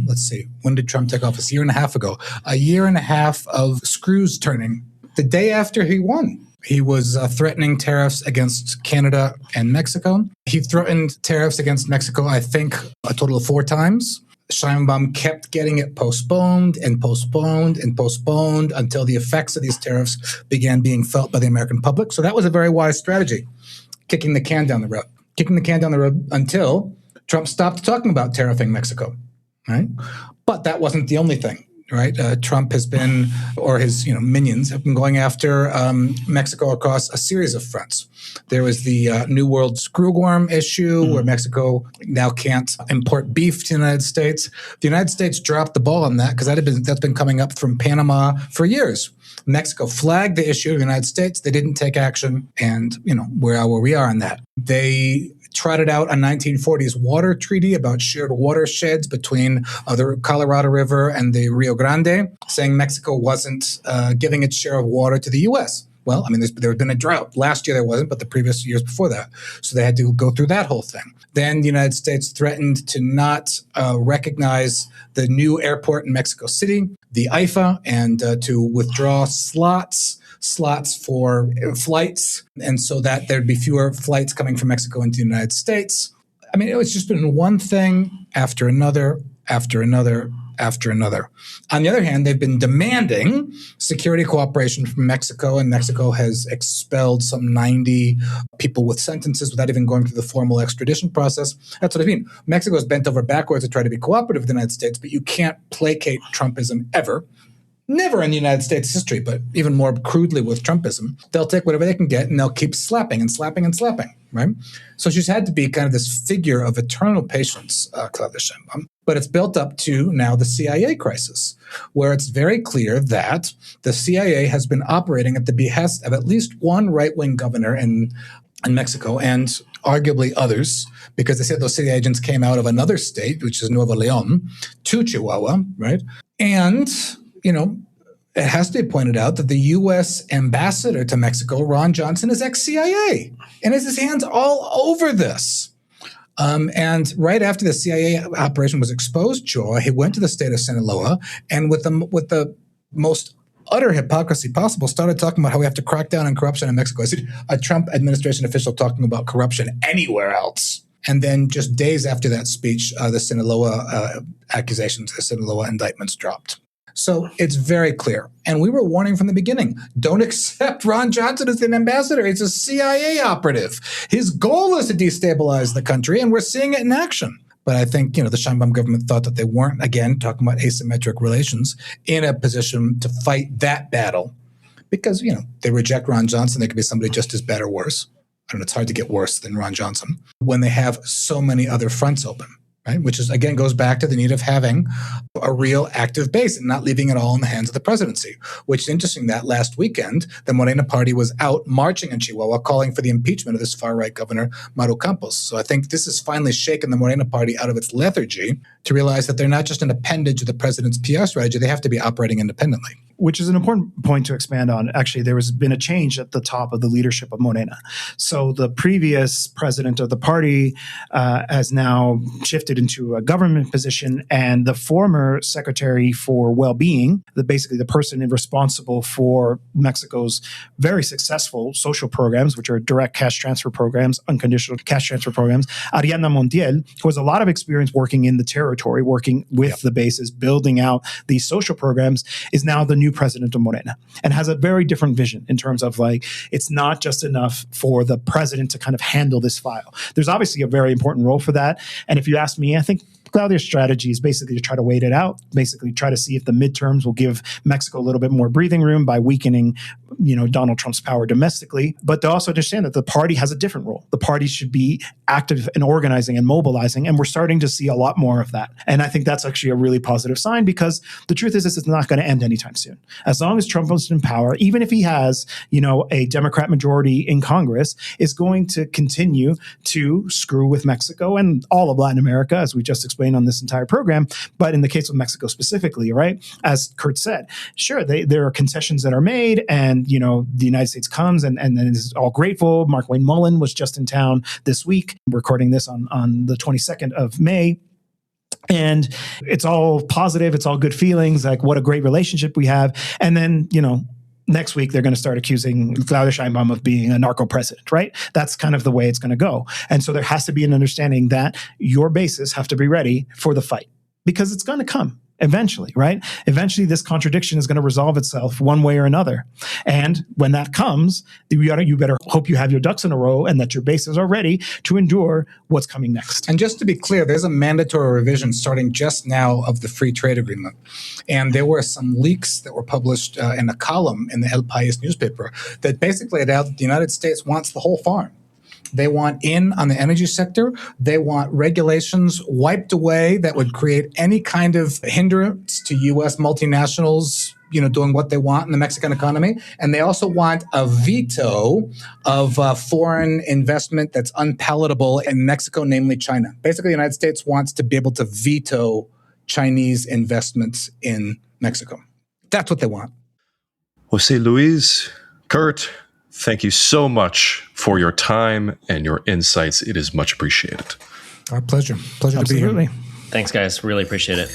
let's see, when did Trump take office? A year and a half ago. A year and a half of screws turning. The day after he won, he was threatening tariffs against Canada and Mexico. He threatened tariffs against Mexico, I think, a total of 4 times. Sheinbaum kept getting it postponed and postponed and postponed until the effects of these tariffs began being felt by the American public. So that was a very wise strategy, kicking the can down the road until Trump stopped talking about tariffing Mexico, right? But that wasn't the only thing, right? Trump has been, or his minions have been going after Mexico across a series of fronts. There was the New World screwworm issue where Mexico now can't import beef to the United States. The United States dropped the ball on that because that's been coming up from Panama for years. Mexico flagged the issue of the United States. They didn't take action, and where we are on that. They trotted out a 1940s water treaty about shared watersheds between the Colorado River and the Rio Grande, saying Mexico wasn't giving its share of water to the U.S. Well, there had been a drought. Last year there wasn't, but the previous years before that. So they had to go through that whole thing. Then the United States threatened to not recognize the new airport in Mexico City, the AIFA, and to withdraw slots for flights, and so that there'd be fewer flights coming from Mexico into the United States. It was just been one thing after another, after another, after another. On the other hand, they've been demanding security cooperation from Mexico, and Mexico has expelled some 90 people with sentences without even going through the formal extradition process. That's what I mean. Mexico has bent over backwards to try to be cooperative with the United States, but you can't placate Trumpism ever. Never in the United States history, but even more crudely with Trumpism. They'll take whatever they can get and they'll keep slapping and slapping and slapping, right? So she's had to be kind of this figure of eternal patience, Claudia Sheinbaum. But it's built up to now the CIA crisis, where it's very clear that the CIA has been operating at the behest of at least one right-wing governor in Mexico and arguably others, because they said those CIA agents came out of another state, which is Nuevo León, to Chihuahua, right? And it has to be pointed out that the U.S. ambassador to Mexico, Ron Johnson, is ex-CIA and has his hands all over this. And right after the CIA operation was exposed, Joe, he went to the state of Sinaloa and with the most utter hypocrisy possible, started talking about how we have to crack down on corruption in Mexico. I see a Trump administration official talking about corruption anywhere else. And then just days after that speech, the Sinaloa accusations, the Sinaloa indictments dropped. So it's very clear. And we were warning from the beginning, don't accept Ron Johnson as an ambassador. He's a CIA operative. His goal is to destabilize the country, and we're seeing it in action. But I think, the Sheinbaum government thought that they weren't, again, talking about asymmetric relations, in a position to fight that battle. Because, they reject Ron Johnson. They could be somebody just as bad or worse. I don't know, it's hard to get worse than Ron Johnson when they have so many other fronts open. Right? Which is, again, goes back to the need of having a real active base and not leaving it all in the hands of the presidency, which is interesting that last weekend, the Morena party was out marching in Chihuahua, calling for the impeachment of this far-right governor, Maru Campos. So I think this has finally shaken the Morena party out of its lethargy to realize that they're not just an appendage of the president's PR strategy, they have to be operating independently. Which is an important point to expand on. Actually, there has been a change at the top of the leadership of Morena. So the previous president of the party has now shifted into a government position, and the former secretary for well-being, basically the person responsible for Mexico's very successful social programs, which are direct cash transfer programs, unconditional cash transfer programs, Ariana Montiel, who has a lot of experience working in the territory, working with the bases, building out these social programs, is now the new president of Morena and has a very different vision in terms of it's not just enough for the president to kind of handle this file. There's obviously a very important role for that. And if you ask me, I think Claudia's strategy is basically to try to wait it out, basically try to see if the midterms will give Mexico a little bit more breathing room by weakening, Donald Trump's power domestically, but to also understand that the party has a different role. The party should be active in organizing and mobilizing, and we're starting to see a lot more of that. And I think that's actually a really positive sign, because the truth is it's not going to end anytime soon. As long as Trump is in power, even if he has, a Democrat majority in Congress, is going to continue to screw with Mexico and all of Latin America, as we just explained on this entire program. But in the case of Mexico specifically, right, as Kurt said, sure, there are concessions that are made, and the United States comes and then is all grateful. Mark Wayne Mullen was just in town this week, recording this on the 22nd of May. And it's all positive. It's all good feelings. What a great relationship we have. And then, next week, they're going to start accusing Claudia Sheinbaum of being a narco president, right? That's kind of the way it's going to go. And so there has to be an understanding that your bases have to be ready for the fight. because it's going to come. Eventually, right? Eventually, this contradiction is going to resolve itself one way or another. And when that comes, you better hope you have your ducks in a row and that your bases are ready to endure what's coming next. And just to be clear, there's a mandatory revision starting just now of the free trade agreement. And there were some leaks that were published in a column in the El País newspaper that basically laid out that the United States wants the whole farm. They want in on the energy sector. They want regulations wiped away that would create any kind of hindrance to U.S. multinationals, doing what they want in the Mexican economy. And they also want a veto of foreign investment that's unpalatable in Mexico, namely China. Basically, the United States wants to be able to veto Chinese investments in Mexico. That's what they want. Jose Luis, Kurt, thank you so much for your time and your insights. It is much appreciated. Our pleasure. Pleasure Absolutely. to be here. Thanks, guys. Really appreciate it.